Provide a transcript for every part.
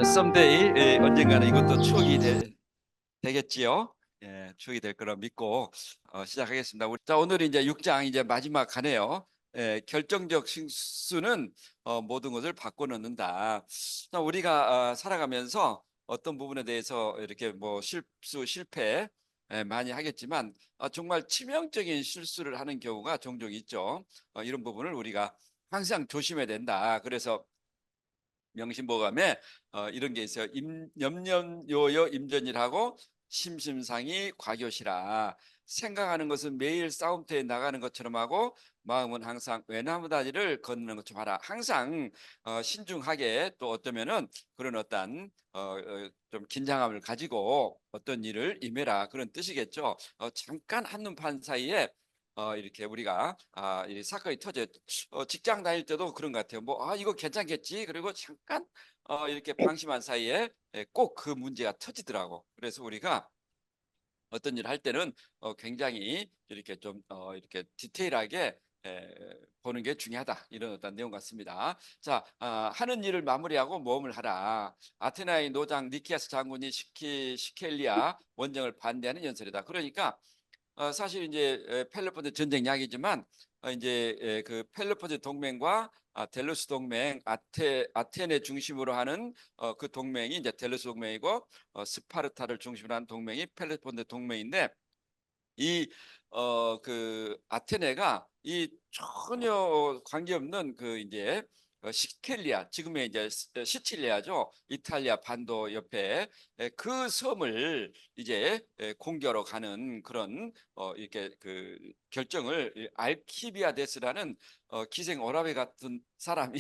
someday 언젠가는 이것도 추억이 되겠지요. 예, 추억이 될 거라 믿고 시작하겠습니다. 자, 오늘 이제 6장 이제 마지막 가네요. 결정적 실수는 모든 것을 바꿔놓는다. 자, 우리가 살아가면서 어떤 부분에 대해서 이렇게 뭐 실수, 실패 많이 하겠지만 정말 치명적인 실수를 하는 경우가 종종 있죠. 이런 부분을 우리가 항상 조심해야 된다. 그래서 명심보감에 이런 게 있어요. 염염요요 임전이라고 심심상이 과교시라. 생각하는 것은 매일 싸움터에 나가는 것처럼 하고 마음은 항상 외나무다리를 걷는 것처럼 하라. 항상 신중하게, 또 어쩌면은 그런 어떤 좀 긴장함을 가지고 어떤 일을 임해라, 그런 뜻이겠죠. 잠깐 한눈판 사이에 이렇게 우리가 이 사건이 터져. 직장 다닐 때도 그런 것 같아요. 뭐 이거 괜찮겠지, 그리고 잠깐 이렇게 방심한 사이에 꼭 그 문제가 터지더라고. 그래서 우리가 어떤 일을 할 때는 굉장히 이렇게 좀 이렇게 디테일하게 보는 게 중요하다, 이런 어떤 내용 같습니다. 자, 하는 일을 마무리하고 모험을 하라. 아테나의 노장 니키아스 장군이 시켈리아 원정을 반대하는 연설이다. 그러니까 사실 이제 펠로폰드 전쟁 이야기지만 이제 그 펠로폰드 동맹과 델로스 동맹, 아테네 중심으로 하는 그 동맹이 이제 델로스 동맹이고, 스파르타를 중심으로 하는 동맹이 펠로폰드 동맹인데, 이 그 아테네가 이 전혀 관계없는 그 이제 시켈리아, 지금의 이제 시칠리아죠, 이탈리아 반도 옆에 그 섬을 이제 공격하러 가는 그런 이렇게 그 결정을 알키비아데스라는 기생 오라베 같은 사람이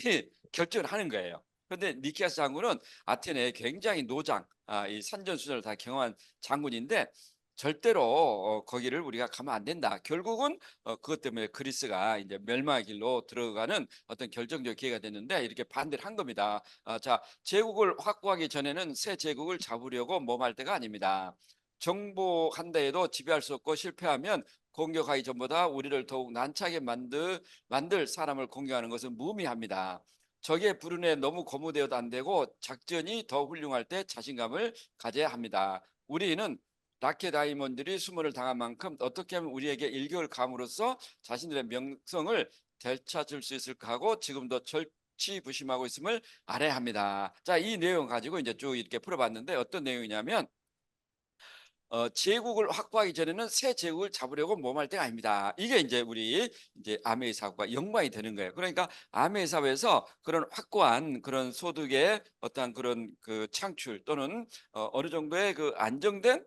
결정을 하는 거예요. 그런데 니키아스 장군은 아테네의 굉장히 노장, 이 산전수전을 다 경험한 장군인데, 절대로 거기를 우리가 가면 안 된다. 결국은 그것 때문에 그리스가 이제 멸망의 길로 들어가는 어떤 결정적 기회가 됐는데, 이렇게 반대를 한 겁니다. 자, 제국을 확보하기 전에는 새 제국을 잡으려고 몸할 때가 아닙니다. 정복한다 해도 지배할 수 없고, 실패하면 공격하기 전보다 우리를 더욱 난처하게 만들 사람을 공격하는 것은 무의미합니다. 적의 불운에 너무 고무되어도 안 되고, 작전이 더 훌륭할 때 자신감을 가져야 합니다. 우리는 라케 다이몬들이 수모를 당한 만큼 어떻게 하면 우리에게 일격을 감으로써 자신들의 명성을 되찾을 수 있을까 하고 지금도 절치부심하고 있음을 알아야 합니다. 자, 이 내용 가지고 이제 쭉 이렇게 풀어봤는데, 어떤 내용이냐면 제국을 확보하기 전에는 새 제국을 잡으려고 몸할 때가 아닙니다. 이게 이제 우리 이제 아메이 사업과 연관이 되는 거예요. 그러니까 아메이 사업에서 그런 확고한 그런 소득의 어떤 그런 그 창출, 또는 어느 정도의 그 안정된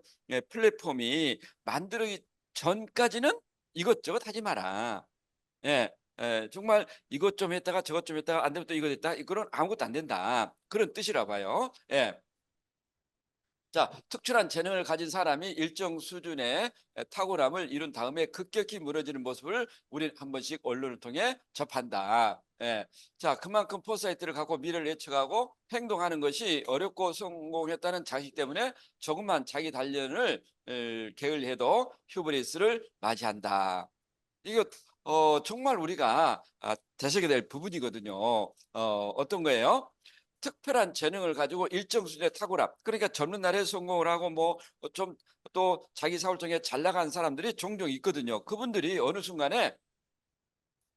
플랫폼이 만들어기 전까지는 이것저것 하지 마라. 예, 정말 이것 좀 했다가 저것 좀 했다가 안 되면 또 이거 했다, 이거는 아무것도 안 된다, 그런 뜻이라 봐요. 예. 자, 특출한 재능을 가진 사람이 일정 수준의 탁월함을 이룬 다음에 급격히 무너지는 모습을 우리는 한 번씩 언론을 통해 접한다. 예. 자, 그만큼 포사이트를 갖고 미래를 예측하고 행동하는 것이 어렵고 성공했다는 자식 때문에 조금만 자기 단련을 게을리해도 휴브리스를 맞이한다. 이거 정말 우리가 되새겨야 될 부분이거든요. 어떤 거예요? 특별한 재능을 가지고 일정 수준의 탁월함, 그러니까 젊은 날에 성공을 하고 뭐 좀 또 자기 사업을 통해 잘 나가는 사람들이 종종 있거든요. 그분들이 어느 순간에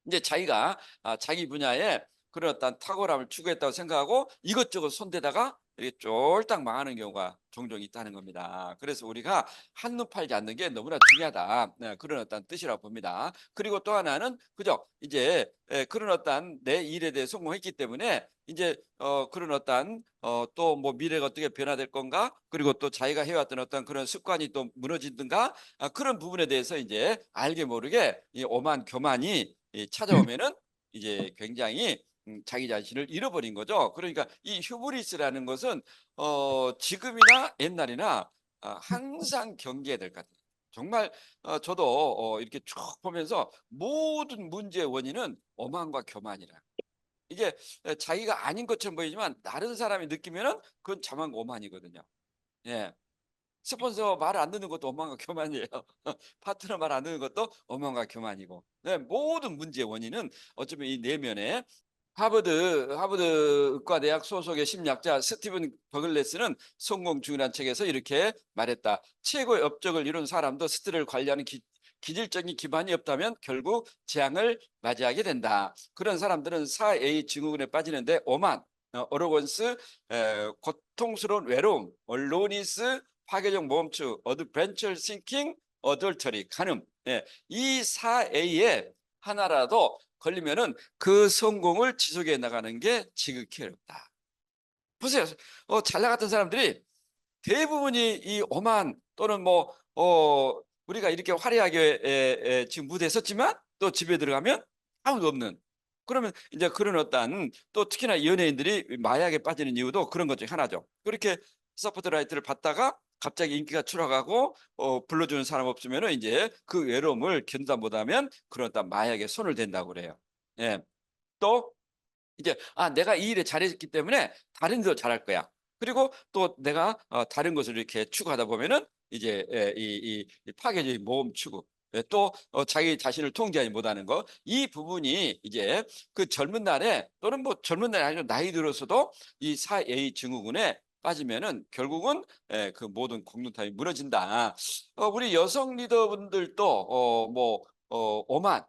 이제 자기가 자기 분야에 그런 어떤 탁월함을 추구했다고 생각하고 이것저것 손대다가 이게 쫄딱 망하는 경우가 종종 있다는 겁니다. 그래서 우리가 한눈 팔지 않는 게 너무나 중요하다, 그런 어떤 뜻이라고 봅니다. 그리고 또 하나는 그죠, 이제 그런 어떤 내 일에 대해 성공했기 때문에 이제 그런 어떤 또 뭐 미래가 어떻게 변화될 건가, 그리고 또 자기가 해왔던 어떤 그런 습관이 또 무너지든가, 그런 부분에 대해서 이제 알게 모르게 이 오만 교만이 찾아오면은 이제 굉장히 자기 자신을 잃어버린 거죠. 그러니까 이 휴브리스라는 것은 지금이나 옛날이나 항상 경계해야 될 것 같아요. 정말 저도 이렇게 쭉 보면서 모든 문제의 원인은 오만과 교만이라. 이게 자기가 아닌 것처럼 보이지만 다른 사람이 느끼면은 그건 자만과 오만이거든요. 예. 스폰서 말 안 듣는 것도 오만과 교만이에요. 파트너 말 안 듣는 것도 오만과 교만이고. 네, 모든 문제의 원인은 어쩌면 이 내면에 하버드 의과대학 소속의 심리학자 스티븐 버글레스는 성공 중이라는 책에서 이렇게 말했다. 최고의 업적을 이룬 사람도 스스로를 관리하는 기질적인 기반이 없다면 결국 재앙을 맞이하게 된다. 그런 사람들은 4A 증후군에 빠지는데 오만, 어로건스, 고통스러운 외로움, 언로니스, 파괴적 모험추, 어드벤처 싱킹, 어덜터리, 간음. 이 4A에 하나라도 걸리면은 그 성공을 지속해 나가는 게 지극히 어렵다. 보세요. 잘 나갔던 사람들이 대부분이 이 오만 또는 우리가 이렇게 화려하게 지금 무대에 섰지만 또 집에 들어가면 아무도 없는, 그러면 이제 그런 어떤, 또 특히나 연예인들이 마약에 빠지는 이유도 그런 것 중에 하나죠. 그렇게 서포트라이트를 받다가 갑자기 인기가 추락하고 불러주는 사람 없으면 이제 그 외로움을 견디다 못하면 그런 어떤 마약에 손을 댄다고 그래요. 예. 또 이제 내가 이 일에 잘했기 때문에 다른 일도 잘할 거야. 그리고 또 내가 다른 것을 이렇게 추구하다 보면은 이제 이 파괴적인 모험 추구, 또 자기 자신을 통제하지 못하는 거, 이 부분이 이제 그 젊은 날에, 또는 뭐 젊은 날이 아니라 나이 들어서도 이 4A 증후군에 빠지면은 결국은 그 모든 공동体이 무너진다. 우리 여성 리더분들도 오만,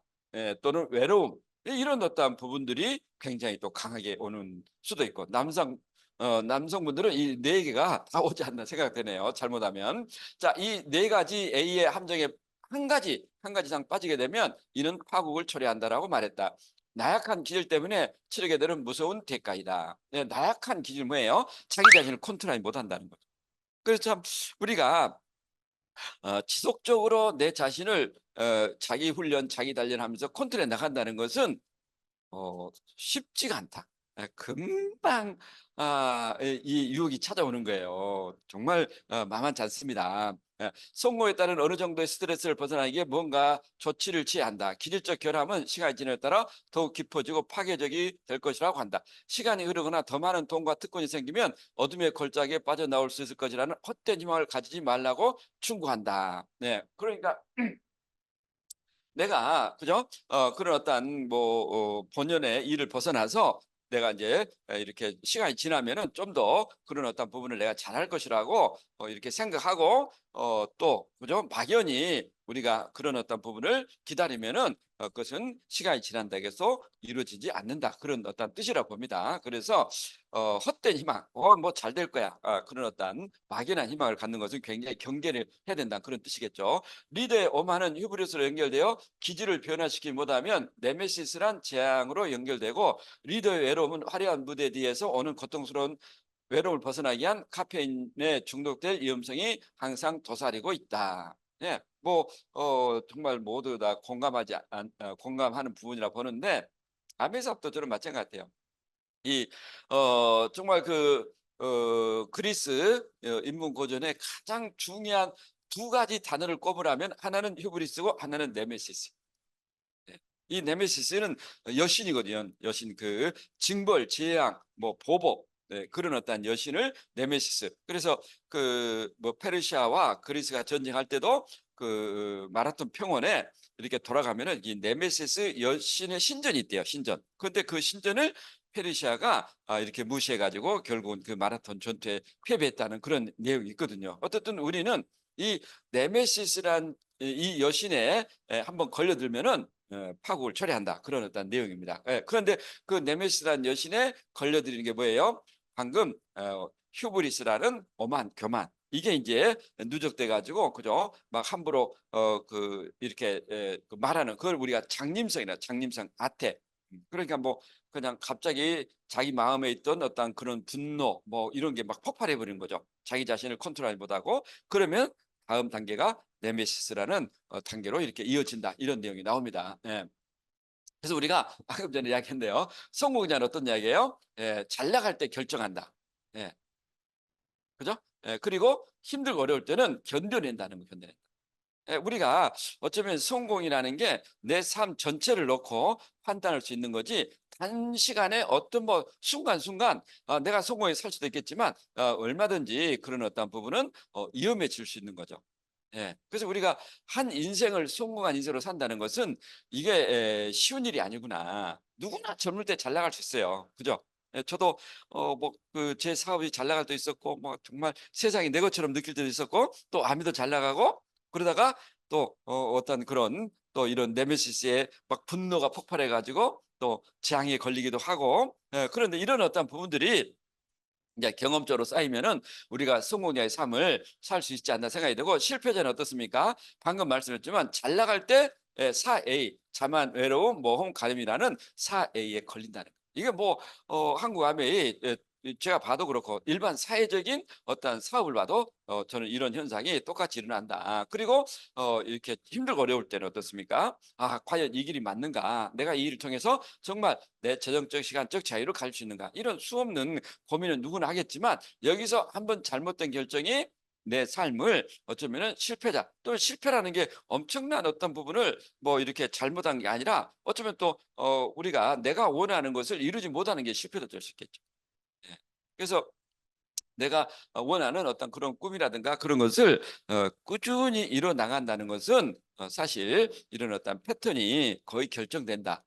또는 외로움, 이런 어떠한 부분들이 굉장히 또 강하게 오는 수도 있고, 남성분들은 이 네 개가 다 오지 않나 생각되네요. 잘못하면. 자, 이 네 가지 A의 함정에 한 가지 이상 빠지게 되면 이는 파국을 초래한다라고 말했다. 나약한 기질 때문에 치르게 되는 무서운 대가이다. 나약한 기질 뭐예요? 자기 자신을 컨트롤 못한다는 거죠. 그래서 참 우리가 지속적으로 내 자신을 자기 훈련, 자기 단련하면서 컨트롤해 나간다는 것은 쉽지가 않다. 금방 이 유혹이 찾아오는 거예요. 정말 만만치 않습니다. 성공에 따른 어느 정도의 스트레스를 벗어나기 위해 뭔가 조치를 취해야 한다. 기질적 결함은 시간이 지남에 따라 더욱 깊어지고 파괴적이 될 것이라고 한다. 시간이 흐르거나 더 많은 돈과 특권이 생기면 어둠의 걸작에 빠져나올 수 있을 것이라는 헛된 희망을 가지지 말라고 충고한다. 네, 그러니까 내가, 그죠? 그런 어떤 본연의 일을 벗어나서 내가 이제 이렇게 시간이 지나면은 좀 더 그런 어떤 부분을 내가 잘할 것이라고 이렇게 생각하고, 또 그죠? 막연히 우리가 그런 어떤 부분을 기다리면은 그것은 시간이 지난다고 해서 이루어지지 않는다, 그런 어떤 뜻이라고 봅니다. 그래서 헛된 희망, 뭐 잘 될 거야, 그런 어떤 막연한 희망을 갖는 것은 굉장히 경계를 해야 된다, 그런 뜻이겠죠. 리더의 오만은 휴브리스로 연결되어 기질을 변화시키지 못하면 네메시스란 재앙으로 연결되고, 리더의 외로움은 화려한 무대 뒤에서 오는 고통스러운 외로움을 벗어나기 위한 카페인에 중독될 위험성이 항상 도사리고 있다. 예, 정말 모두 다 공감하는 부분이라 보는데, 아메사업도 저는 마찬가지 같아요. 정말 그리스 인문 고전에 가장 중요한 두 가지 단어를 꼽으라면 하나는 휴브리스고 하나는 네메시스. 예. 이 네메시스는 여신이거든요. 여신, 그 징벌, 재앙, 보복, 그런 어떤 여신을 네메시스. 그래서 페르시아와 그리스가 전쟁할 때도 그 마라톤 평원에 이렇게 돌아가면은 이 네메시스 여신의 신전이 있대요. 신전. 그런데 그 신전을 페르시아가 이렇게 무시해가지고 결국은 그 마라톤 전투에 패배했다는 그런 내용이 있거든요. 어쨌든 우리는 이 네메시스란 이 여신에 한번 걸려들면은 파국을 초래한다, 그런 어떤 내용입니다. 그런데 그 네메시스라는 여신에 걸려들이는 게 뭐예요? 방금 휴브리스라는 오만, 교만, 이게 이제 누적돼 가지고, 그죠? 막 함부로 이렇게 말하는 그걸 우리가 장림성이라, 장림성, 아태. 그러니까 그냥 갑자기 자기 마음에 있던 어떤 그런 분노 이런 게 막 폭발해 버리는 거죠. 자기 자신을 컨트롤 못하고. 그러면 다음 단계가 네메시스라는 단계로 이렇게 이어진다, 이런 내용이 나옵니다. 예. 그래서 우리가 방금 전에 이야기했는데요. 성공자는 어떤 이야기예요? 잘 나갈 때 결정한다. 예. 그죠? 그리고 힘들고 어려울 때는 견뎌낸다는 거, 견뎌낸다. 우리가 어쩌면 성공이라는 게 내 삶 전체를 놓고 판단할 수 있는 거지, 단시간에 어떤 순간순간 내가 성공에 살 수도 있겠지만 얼마든지 그런 어떤 부분은 위험해질 수 있는 거죠. 예. 그래서 우리가 한 인생을 성공한 인생으로 산다는 것은 이게 쉬운 일이 아니구나. 누구나 젊을 때 잘 나갈 수 있어요. 그죠? 예, 저도 뭐 그 제 사업이 잘 나갈 때도 있었고 뭐 정말 세상이 내 것처럼 느낄 때도 있었고 또 아미도 잘 나가고 그러다가 또 어떤 그런 또 이런 네메시스에 막 분노가 폭발해 가지고 또 재앙에 걸리기도 하고 그런데 이런 어떤 부분들이 이제 경험적으로 쌓이면은 우리가 성공자의 삶을 살 수 있지 않나 생각이 되고 실패자는 어떻습니까? 방금 말씀드렸지만 잘 나갈 때 4A 자만 외로움 모험 가림이라는 4A에 걸린다는 거예요. 이게 뭐 한국 아메이 제가 봐도 그렇고 일반 사회적인 어떤 사업을 봐도 저는 이런 현상이 똑같이 일어난다. 그리고 이렇게 힘들고 어려울 때는 어떻습니까? 아, 과연 이 길이 맞는가? 내가 이 일을 통해서 정말 내 재정적 시간적 자유를 가질 수 있는가? 이런 수없는 고민은 누구나 하겠지만 여기서 한번 잘못된 결정이 내 삶을 어쩌면은 실패자 또는 실패라는 게 엄청난 어떤 부분을 뭐 이렇게 잘못한 게 아니라 어쩌면 또 우리가 내가 원하는 것을 이루지 못하는 게 실패도 될 수 있겠죠. 예. 그래서 내가 원하는 어떤 그런 꿈이라든가 그런 것을 꾸준히 이뤄 나간다는 것은 사실 이런 어떤 패턴이 거의 결정된다.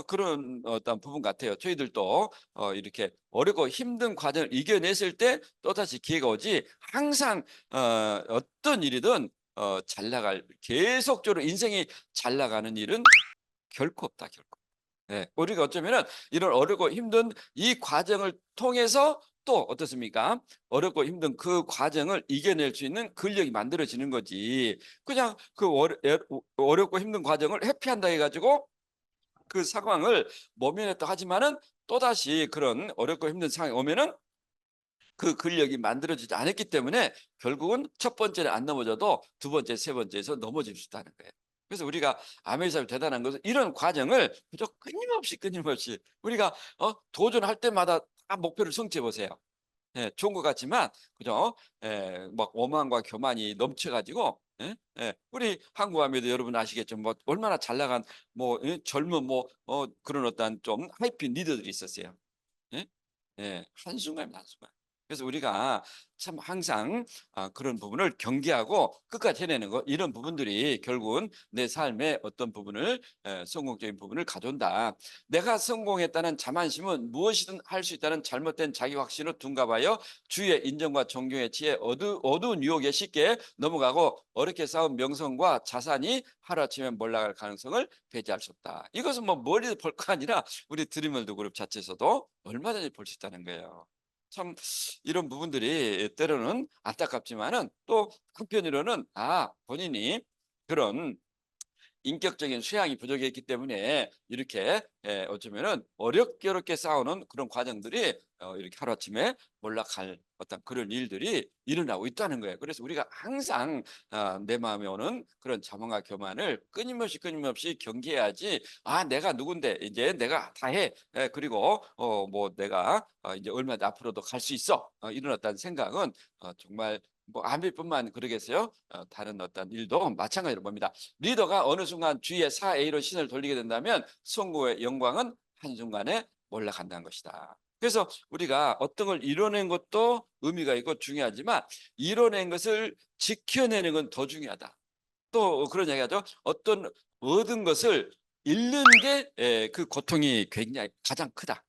그런 어떤 부분 같아요. 저희들도 이렇게 어렵고 힘든 과정을 이겨냈을 때 또다시 기회가 오지 항상 어떤 일이든 잘 나갈 계속적으로 인생이 잘 나가는 일은 결코 없다 결코. 예. 우리가 어쩌면은 이런 어렵고 힘든 이 과정을 통해서 또 어떻습니까? 어렵고 힘든 그 과정을 이겨낼 수 있는 근력이 만들어지는 거지. 그냥 그 어렵고 힘든 과정을 회피한다 해 가지고 그 상황을 모면했다 하지만은 또다시 그런 어렵고 힘든 상황이 오면은 그 근력이 만들어지지 않았기 때문에 결국은 첫 번째는 안 넘어져도 두 번째, 세 번째에서 넘어질 수 있다는 거예요. 그래서 우리가 아메리사람 대단한 것은 이런 과정을 그저 끊임없이 우리가 도전할 때마다 다 목표를 성취해 보세요. 예, 좋은 것 같지만 그죠? 예, 막 오만과 교만이 넘쳐 가지고 예? 예. 우리 한국 하면도 여러분 아시겠죠? 뭐 얼마나 잘 나간 뭐 젊은 뭐 그런 어떤 좀 하이핀 리더들이 있었어요. 예? 예. 한순간입니다, 한순간. 그래서 우리가 참 항상 그런 부분을 경계하고 끝까지 해내는 것 이런 부분들이 결국은 내 삶의 어떤 부분을 성공적인 부분을 가져온다. 내가 성공했다는 자만심은 무엇이든 할 수 있다는 잘못된 자기 확신을 둔갑하여 주위의 인정과 존경에 취해 어두운 유혹에 쉽게 넘어가고 어렵게 쌓은 명성과 자산이 하루아침에 몰락할 가능성을 배제할 수 없다. 이것은 뭐 멀리서 볼 거 아니라 우리 드리멀드 그룹 자체에서도 얼마든지 볼 수 있다는 거예요. 참 이런 부분들이 때로는 안타깝지만은 또 한편으로는 본인이 그런 인격적인 수양이 부족했기 때문에 이렇게 어쩌면은 어렵게 싸우는 그런 과정들이 이렇게 하루아침에 몰락할 어떤 그런 일들이 일어나고 있다는 거예요. 그래서 우리가 항상 내 마음에 오는 그런 자만과 교만을 끊임없이 경계해야지 내가 누군데 이제 내가 다 해. 그리고 뭐 내가 이제 얼마 앞으로도 갈 수 있어. 이런 어떤 생각은 정말 뭐 아밀뿐만 그러겠어요. 다른 어떤 일도 마찬가지로 봅니다. 리더가 어느 순간 주위에 4A로 신을 돌리게 된다면 성공의 영광은 한순간에 몰락한다는 것이다. 그래서 우리가 어떤 걸 이뤄낸 것도 의미가 있고 중요하지만 이뤄낸 것을 지켜내는 건 더 중요하다. 또 그런 얘기하죠. 어떤 얻은 것을 잃는 게 그 고통이 굉장히 가장 크다.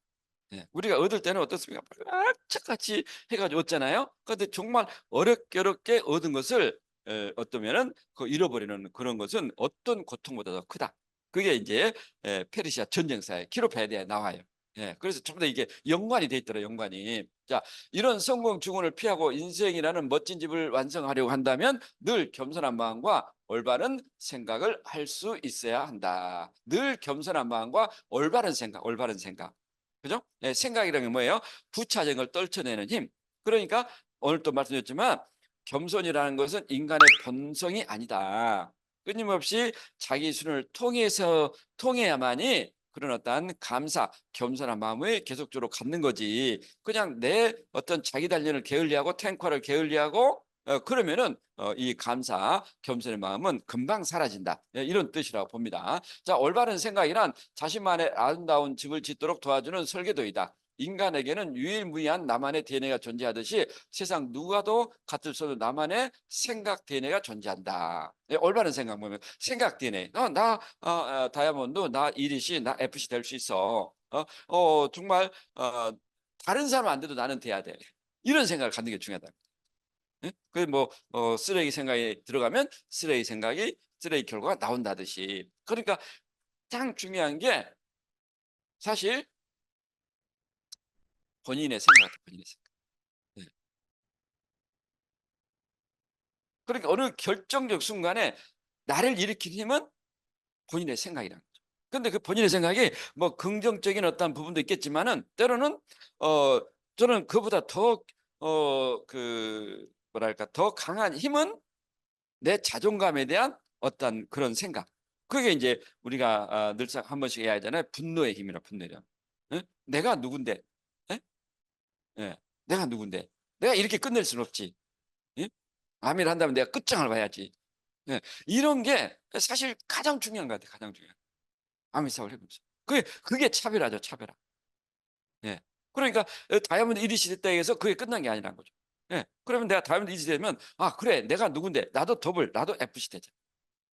예. 우리가 얻을 때는 어떻습니까? 악착같이 해 가지고 얻잖아요. 그런데 정말 어렵게 얻은 것을 어떠면은 그 잃어버리는 그런 것은 어떤 고통보다 더 크다. 그게 이제 페르시아 전쟁사의 키로페디아에 나와요. 예. 그래서 전부 다 이게 연관이 돼 있더라고요, 연관이. 자, 이런 성공 증후를 피하고 인생이라는 멋진 집을 완성하려고 한다면 늘 겸손한 마음과 올바른 생각을 할 수 있어야 한다. 늘 겸손한 마음과 올바른 생각. 그죠? 예, 생각이라는 게 뭐예요? 부차적을 떨쳐내는 힘. 그러니까 오늘 또 말씀드렸지만 겸손이라는 것은 인간의 본성이 아니다. 끊임없이 자기 수준을 통해야만이 그런 어떤 감사, 겸손한 마음을 계속적으로 갖는 거지. 그냥 내 어떤 자기 단련을 게을리하고 탱커를 게을리하고 그러면은 이 감사, 겸손의 마음은 금방 사라진다. 예, 이런 뜻이라고 봅니다. 자, 올바른 생각이란 자신만의 아름다운 집을 짓도록 도와주는 설계도이다. 인간에게는 유일무이한 나만의 DNA가 존재하듯이 세상 누가도 같을 수 없는 나만의 생각 DNA가 존재한다. 예, 올바른 생각 보면 생각 DNA. 다이아몬드, 나 이리시, 나 FC 될 수 있어. 정말 다른 사람 안 돼도 나는 돼야 돼. 이런 생각을 갖는 게 중요하다. 예? 그뭐 쓰레기 생각이 들어가면 쓰레기 결과가 나온다듯이. 그러니까 가장 중요한 게 사실 본인의 생각, 본인의 생각. 예. 그러니까 어느 결정적 순간에 나를 일으킨 힘은 본인의 생각이라는 거죠. 근데 그 본인의 생각이 뭐 긍정적인 어떤 부분도 있겠지만은 때로는 어 저는 그보다 더 뭐랄까 더 강한 힘은 내 자존감에 대한 어떤 그런 생각. 그게 이제 우리가 늘상 한 번씩 해야 하잖아요. 분노의 힘이라 분노의 힘. 응? 내가 누군데? 예? 예. 내가 누군데? 내가 이렇게 끝낼 수는 없지. 예? 암일 한다면 내가 끝장을 봐야지. 예. 이런 게 사실 가장 중요한 것 같아요. 가장 중요한. 암일 사업을 해보면서. 그게 차별화죠. 차별화. 예. 그러니까 다이아몬드 이리시 됐다 해서 그게 끝난 게 아니라는 거죠. 예. 그러면 내가 다이아몬드 이리시 되면 그래 내가 누군데 나도 더블 나도 FC 되자.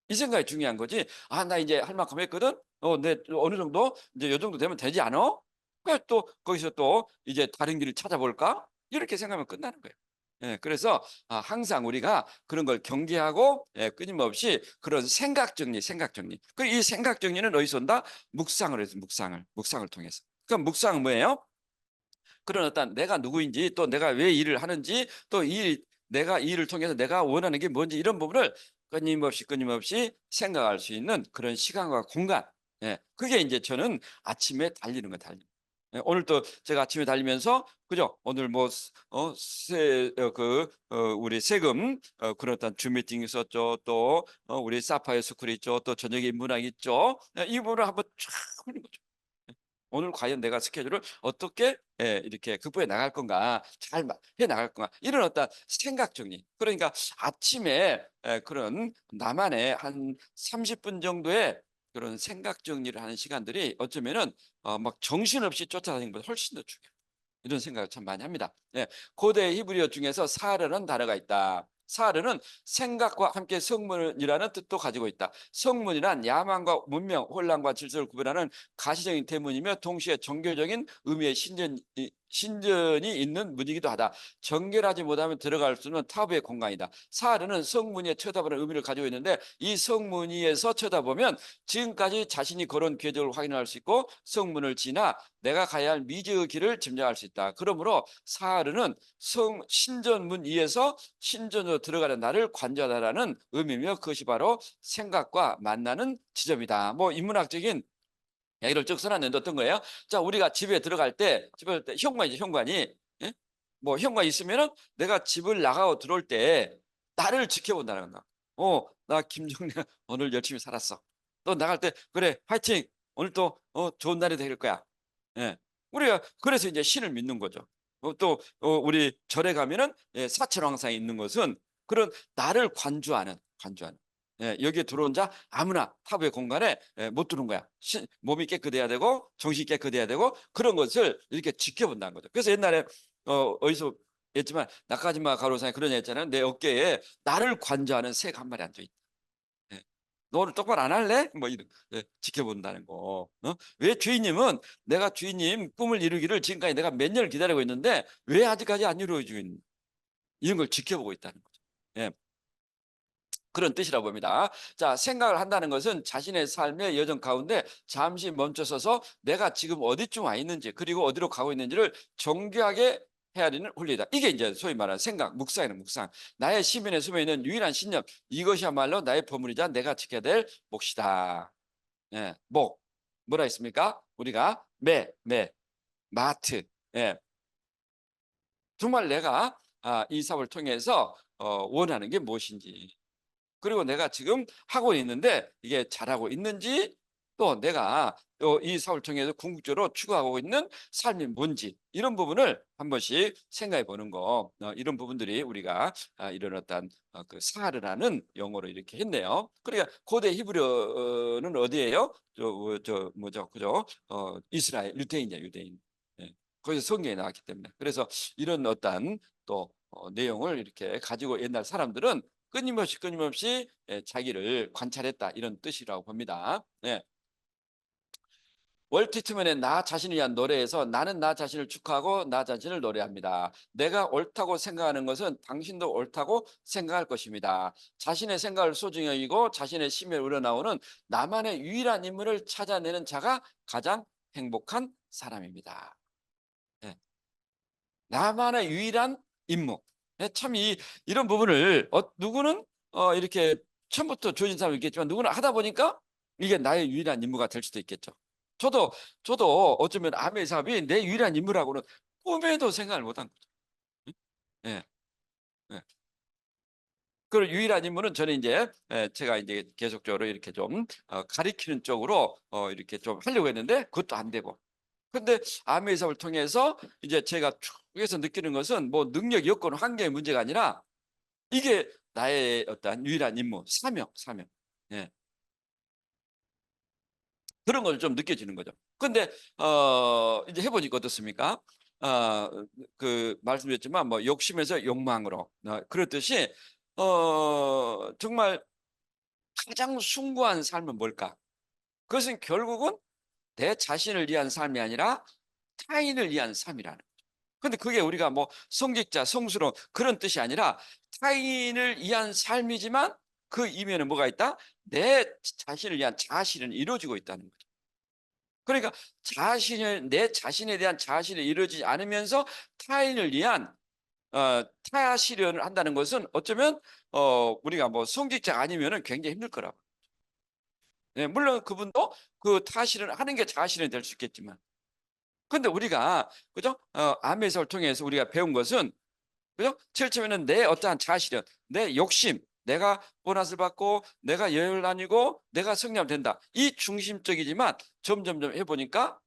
이 생각이 중요한 거지. 나 이제 할 만큼 했거든. 내 어느 정도 이제 요 정도 되면 되지 않아? 왜 또 거기서 또 이제 다른 길을 찾아볼까? 이렇게 생각하면 끝나는 거예요. 예, 그래서 항상 우리가 그런 걸 경계하고 끊임없이 그런 생각 정리, 생각 정리. 이 생각 정리는 어디서 온다? 묵상을 해서 묵상을 통해서. 그럼 묵상은 뭐예요? 그런 어떤 내가 누구인지 또 내가 왜 일을 하는지 또 내가 이 일을 통해서 내가 원하는 게 뭔지 이런 부분을 끊임없이 생각할 수 있는 그런 시간과 공간. 예, 그게 이제 저는 아침에 달리는 거 달리는. 예, 오늘 또 제가 아침에 달리면서 그죠? 오늘 뭐 우리 세금 그런 어떤 줌 미팅 있었죠. 또 우리 사파이어 스쿨 있죠. 또 저녁에 인문학 있죠. 이 부분을 한번 쫙 하는 거죠. 오늘 과연 내가 스케줄을 어떻게 이렇게 극복해 나갈 건가, 잘 해 나갈 건가, 이런 어떤 생각 정리. 그러니까 아침에 그런 나만의 한 30분 정도의 그런 생각 정리를 하는 시간들이 어쩌면은 막 정신없이 쫓아다니는 것보다 훨씬 더 중요해요. 이런 생각을 참 많이 합니다. 예, 고대 히브리어 중에서 사르는 단어가 있다. 사르는 생각과 함께 성문이라는 뜻도 가지고 있다. 성문이란 야망과 문명, 혼란과 질서를 구별하는 가시적인 대문이며 동시에 종교적인 의미의 신전이 있는 문이기도 하다. 정결하지 못하면 들어갈 수 없는 타부의 공간이다. 사르는 성문에 쳐다보는 의미를 가지고 있는데 이 성문위에서 쳐다보면 지금까지 자신이 걸은 궤적을 확인할 수 있고 성문을 지나 내가 가야 할 미지의 길을 짐작할 수 있다. 그러므로 사르는 신전문 위에서 신전으로 들어가는 나를 관조하다라는 의미며 그것이 바로 생각과 만나는 지점이다. 뭐 인문학적인 이야기를 쭉 써놨는데 어떤 거예요? 자, 우리가 집에 현관이죠, 현관이. 예? 뭐 현관 있으면은 내가 집을 나가고 들어올 때 나를 지켜본다는 거다. 나 김정래 오늘 열심히 살았어. 또 나갈 때 그래, 파이팅. 오늘 또 좋은 날이 될 거야. 예. 우리가 그래서 이제 신을 믿는 거죠. 또 우리 절에 가면은 사철왕상이 있는 것은 그런 나를 관주하는. 예, 여기에 들어온 자 아무나 타부의 공간에 못 들어온 거야. 몸이 깨끗해야 되고 정신이 깨끗해야 되고 그런 것을 이렇게 지켜본다는 거죠. 그래서 옛날에 어디서 했지만 나카지마 가로상에 그런 얘기 했잖아요. 내 어깨에 나를 관주하는 새가 한 마리 앉아 있다. 예. 너 오늘 똑바로 안 할래? 뭐 이런 지켜본다는 거. 왜 주인님은 내가 주인님 꿈을 이루기를 지금까지 내가 몇 년을 기다리고 있는데 왜 아직까지 안 이루어지고 있는 이런 걸 지켜보고 있다는 거죠. 예. 그런 뜻이라고 봅니다. 자, 생각을 한다는 것은 자신의 삶의 여정 가운데 잠시 멈춰서서 내가 지금 어디쯤 와 있는지 그리고 어디로 가고 있는지를 정교하게 헤아리는 훈련이다. 이게 이제 소위 말하는 생각, 묵상이는 묵상. 나의 시민의 숨어 있는 유일한 신념. 이것이야말로 나의 보물이자 내가 지켜야 될 몫이다. 예, 목. 뭐라 했습니까? 우리가 마트. 예. 정말 내가 이 사업을 통해서 원하는 게 무엇인지. 그리고 내가 지금 하고 있는데 이게 잘하고 있는지 또 내가 이 사업을 통해서 궁극적으로 추구하고 있는 삶이 뭔지 이런 부분을 한 번씩 생각해 보는 거 이런 부분들이 우리가 이런 어떤 그 사르라는 용어로 이렇게 했네요. 그러니까 고대 히브리어는 어디예요? 저 뭐죠 그죠? 이스라엘 유대인이야 유대인. 예. 거기서 성경에 나왔기 때문에. 그래서 이런 어떤 또 내용을 이렇게 가지고 옛날 사람들은 끊임없이 자기를 관찰했다, 이런 뜻이라고 봅니다. 네. 월트 위트만의 나 자신을 위한 노래에서 나는 나 자신을 축하하고 나 자신을 노래합니다. 내가 옳다고 생각하는 것은 당신도 옳다고 생각할 것입니다. 자신의 생각을 소중히 여기고 자신의 심에 우러나오는 나만의 유일한 인물을 찾아내는 자가 가장 행복한 사람입니다. 네. 나만의 유일한 임무. 네, 참 이런 부분을 누구는 이렇게 처음부터 주어진 사람이 있겠지만 누구는 하다 보니까 이게 나의 유일한 임무가 될 수도 있겠죠. 저도 어쩌면 아메 사업이 내 유일한 임무라고는 꿈에도 생각을 못한 거죠. 예, 예. 그 유일한 임무는 저는 이제 제가 이제 계속적으로 이렇게 좀 가리키는 쪽으로 이렇게 좀 하려고 했는데 그것도 안 되고. 근데 아메 사업을 통해서 이제 제가 쭉에서 느끼는 것은 뭐 능력, 여건, 환경의 문제가 아니라 이게 나의 어떤 유일한 임무, 사명. 예. 그런 걸 좀 느껴지는 거죠. 근데 이제 해보니까 어떻습니까? 그 말씀드렸지만 뭐 욕심에서 욕망으로 그렇듯이 정말 가장 숭고한 삶은 뭘까? 그것은 결국은 내 자신을 위한 삶이 아니라 타인을 위한 삶이라는 거죠. 근데 그게 우리가 뭐 성직자, 성스러운 그런 뜻이 아니라 타인을 위한 삶이지만 그 이면에 뭐가 있다? 내 자신을 위한 자아실현이 이루어지고 있다는 거죠. 그러니까 내 자신에 대한 자아실현이 이루어지지 않으면서 타인을 위한 타야 실현을 한다는 것은 어쩌면 우리가 뭐 성직자 아니면은 굉장히 힘들 거라고. 네, 물론 그분도 그 타야 실현을 하는 게 자아 실현이 될 수 있겠지만, 근데 우리가 그죠? 암에서를 통해서 우리가 배운 것은 그죠? 제일 처음에는 내 어떠한 자아 실현, 내 욕심, 내가 보너스를 받고 내가 여행을 다니고 내가 승리하면 된다. 이 중심적이지만 점점점 해보니까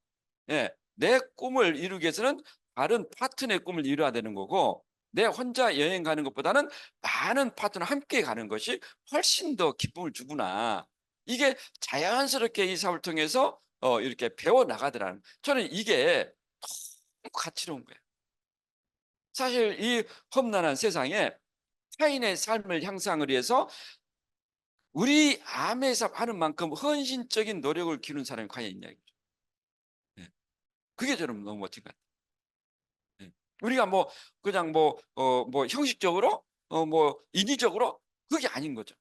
내 꿈을 이루기 위해서는 다른 파트너의 꿈을 이루어야 되는 거고 내 혼자 여행 가는 것보다는 많은 파트너 함께 가는 것이 훨씬 더 기쁨을 주구나. 이게 자연스럽게 이 사업을 통해서 이렇게 배워 나가더라는. 저는 이게 너무 가치로운 거예요. 사실 이 험난한 세상에 타인의 삶을 향상을 위해서 우리 암의 사업 하는 만큼 헌신적인 노력을 기울이는 사람이 과연 있냐 이거죠. 예. 그게 저는 너무 멋진 것 같아요. 예. 우리가 뭐 그냥 뭐 형식적으로 뭐 인위적으로 그게 아닌 거죠.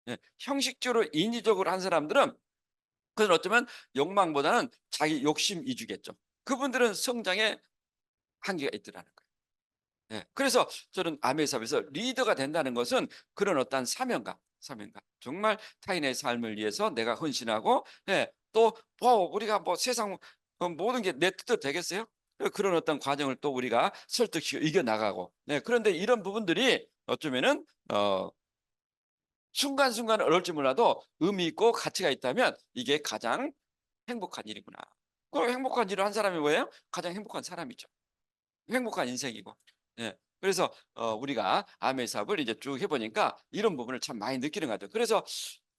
예. 형식적으로 인위적으로 한 사람들은 그건 어쩌면 욕망보다는 자기 욕심 위주겠죠. 그분들은 성장에 한계가 있더라는 거예요. 예. 그래서 저는 아메 사업에서 리더가 된다는 것은 그런 어떤 사명감. 정말 타인의 삶을 위해서 내가 헌신하고, 또 우리가 뭐 세상 모든 게 내 뜻대로 되겠어요? 그런 어떤 과정을 또 우리가 설득시켜 이겨 나가고. 네. 그런데 이런 부분들이 어쩌면은 순간순간 어려울지 몰라도 의미 있고 가치가 있다면 이게 가장 행복한 일이구나. 그럼 행복한 일을 한 사람이 뭐예요? 가장 행복한 사람이죠. 행복한 인생이고. 예. 그래서 우리가 암의 사업을 이제 쭉 해보니까 이런 부분을 참 많이 느끼는 것 같아요. 그래서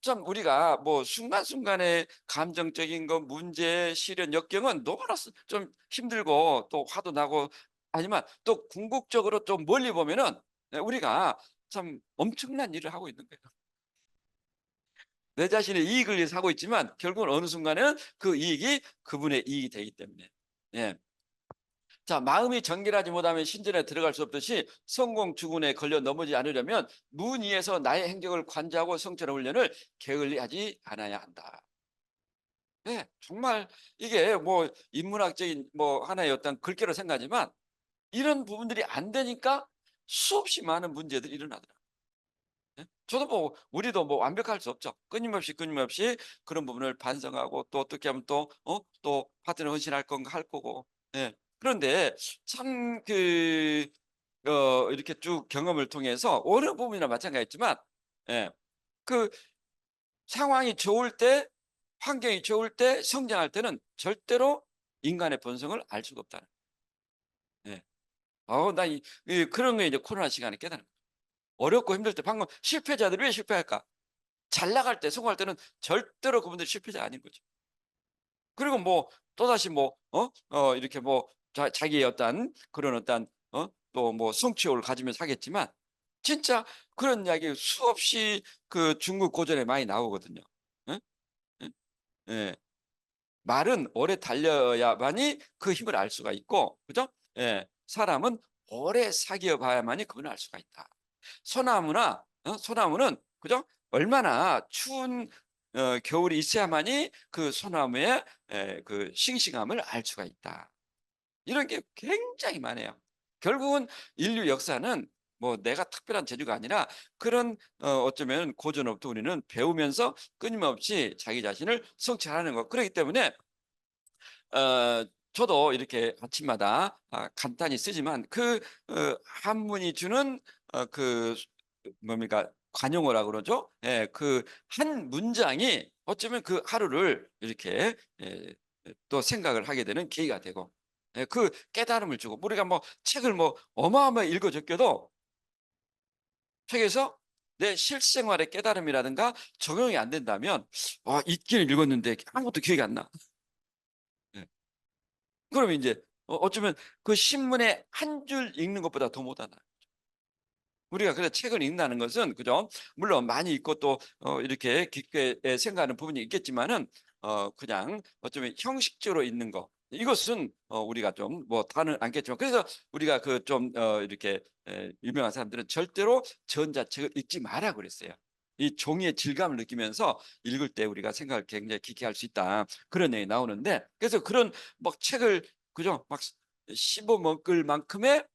참 우리가 뭐 순간순간의 감정적인 거, 문제, 시련, 역경은 너무나 좀 힘들고 또 화도 나고 하지만 또 궁극적으로 좀 멀리 보면은 우리가 참 엄청난 일을 하고 있는 거예요. 내 자신의 이익을 위해서 하고 있지만 결국은 어느 순간에는 그 이익이 그분의 이익이 되기 때문에. 예. 자, 마음이 정결하지 못하면 신전에 들어갈 수 없듯이 성공 주군에 걸려 넘어지지 않으려면 문 위에서 나의 행적을 관조하고 성찰의 훈련을 게을리하지 않아야 한다. 네, 정말 이게 뭐 인문학적인 뭐 하나의 어떤 글귀로 생각하지만 이런 부분들이 안 되니까 수없이 많은 문제들이 일어나더라고요. 예? 저도 뭐 우리도 뭐 완벽할 수 없죠. 끊임없이 그런 부분을 반성하고 또 어떻게 하면 또 파트너 헌신할 건가 할 거고. 예. 그런데 참 이렇게 쭉 경험을 통해서 어느 부분이나 마찬가지지만 예. 그 상황이 좋을 때 환경이 좋을 때 성장할 때는 절대로 인간의 본성을 알 수가 없다는. 예. 나 그런 거 이제 코로나 시간에 깨달은 거예요. 어렵고 힘들 때 방금 실패자들이 왜 실패할까? 잘 나갈 때 성공할 때는 절대로 그분들이 실패자가 아닌 거죠. 그리고 뭐 또다시 뭐 이렇게 뭐 자기의 어떤 그런 어떤 또 뭐 성취욕을 가지면서 하겠지만 진짜 그런 이야기 수없이 그 중국 고전에 많이 나오거든요. 예? 예? 예. 말은 오래 달려야만이 그 힘을 알 수가 있고, 그죠? 예. 사람은 오래 사귀어 봐야만이 그걸 알 수가 있다. 소나무는 그죠? 얼마나 추운 겨울이 있어야만이 그 소나무의 그 싱싱함을 알 수가 있다. 이런 게 굉장히 많아요. 결국은 인류 역사는 뭐 내가 특별한 재주가 아니라 그런 어쩌면 고전부터 우리는 배우면서 끊임없이 자기 자신을 성찰하는 것. 그렇기 때문에 저도 이렇게 아침마다 간단히 쓰지만 그 한문이 주는 그 뭡니까? 관용어라고 그러죠? 예, 그 한 문장이 어쩌면 그 하루를 이렇게 또 생각을 하게 되는 계기가 되고, 그 깨달음을 주고, 우리가 뭐 책을 뭐 어마어마하게 읽어 적겨도 책에서 내 실생활의 깨달음이라든가 적용이 안 된다면, 읽기는 읽었는데 아무것도 기억이 안 나. 예. 그러면 이제 어쩌면 그 신문에 한 줄 읽는 것보다 더 못 알아. 우리가 그래 책을 읽는다는 것은, 그죠? 물론 많이 읽고 또 이렇게 깊게 생각하는 부분이 있겠지만은 그냥 어쩌면 형식적으로 읽는 거, 이것은 우리가 좀 뭐 다는 않겠지만, 그래서 우리가 그 좀 이렇게 유명한 사람들은 절대로 전자책을 읽지 마라 그랬어요. 이 종이의 질감을 느끼면서 읽을 때 우리가 생각을 굉장히 깊게 할 수 있다, 그런 얘기 나오는데, 그래서 그런 막 책을 그죠 막 씹어 먹을 만큼의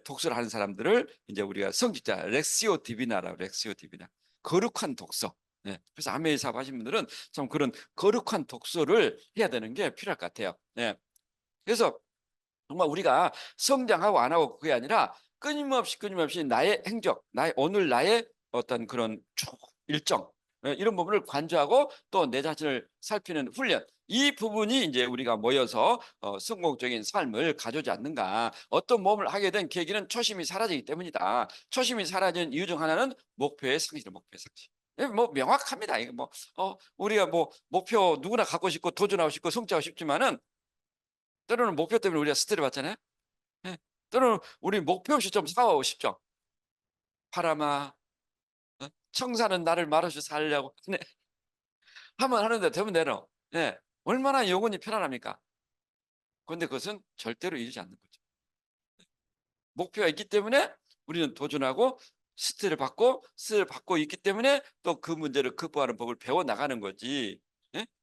독서를 하는 사람들을 이제 우리가 성직자 렉시오 디비나라고, 렉시오 디비나, 거룩한 독서. 그래서 아메이 사업 하신 분들은 참 그런 거룩한 독서를 해야 되는 게 필요할 것 같아요. 그래서 정말 우리가 성장하고 안 하고 그게 아니라 끊임없이 나의 행적, 오늘 나의 어떤 그런 쭉 일정, 이런 부분을 관조하고 또 내 자신을 살피는 훈련, 이 부분이 이제 우리가 모여서 성공적인 삶을 가져오지 않는가. 어떤 몸을 하게 된 계기는 초심이 사라지기 때문이다. 초심이 사라진 이유 중 하나는 목표의 상실, 목표의 상실. 뭐 명확합니다. 이거 뭐 우리가 뭐 목표 누구나 갖고 싶고 도전하고 싶고 성취하고 싶지만은 때로는 목표 때문에 우리가 스트레스 받잖아요. 예. 때로는 우리 목표 없이 좀 싸우고 싶죠. 바람아, 청사는 나를 말아주 살려고. 네. 하면 하는데 되면 내려. 얼마나 영혼이 편안합니까? 그런데 그것은 절대로 이루지 않는 거죠. 목표가 있기 때문에 우리는 도전하고 스트레스를 받고 있기 때문에 또 그 문제를 극복하는 법을 배워 나가는 거지.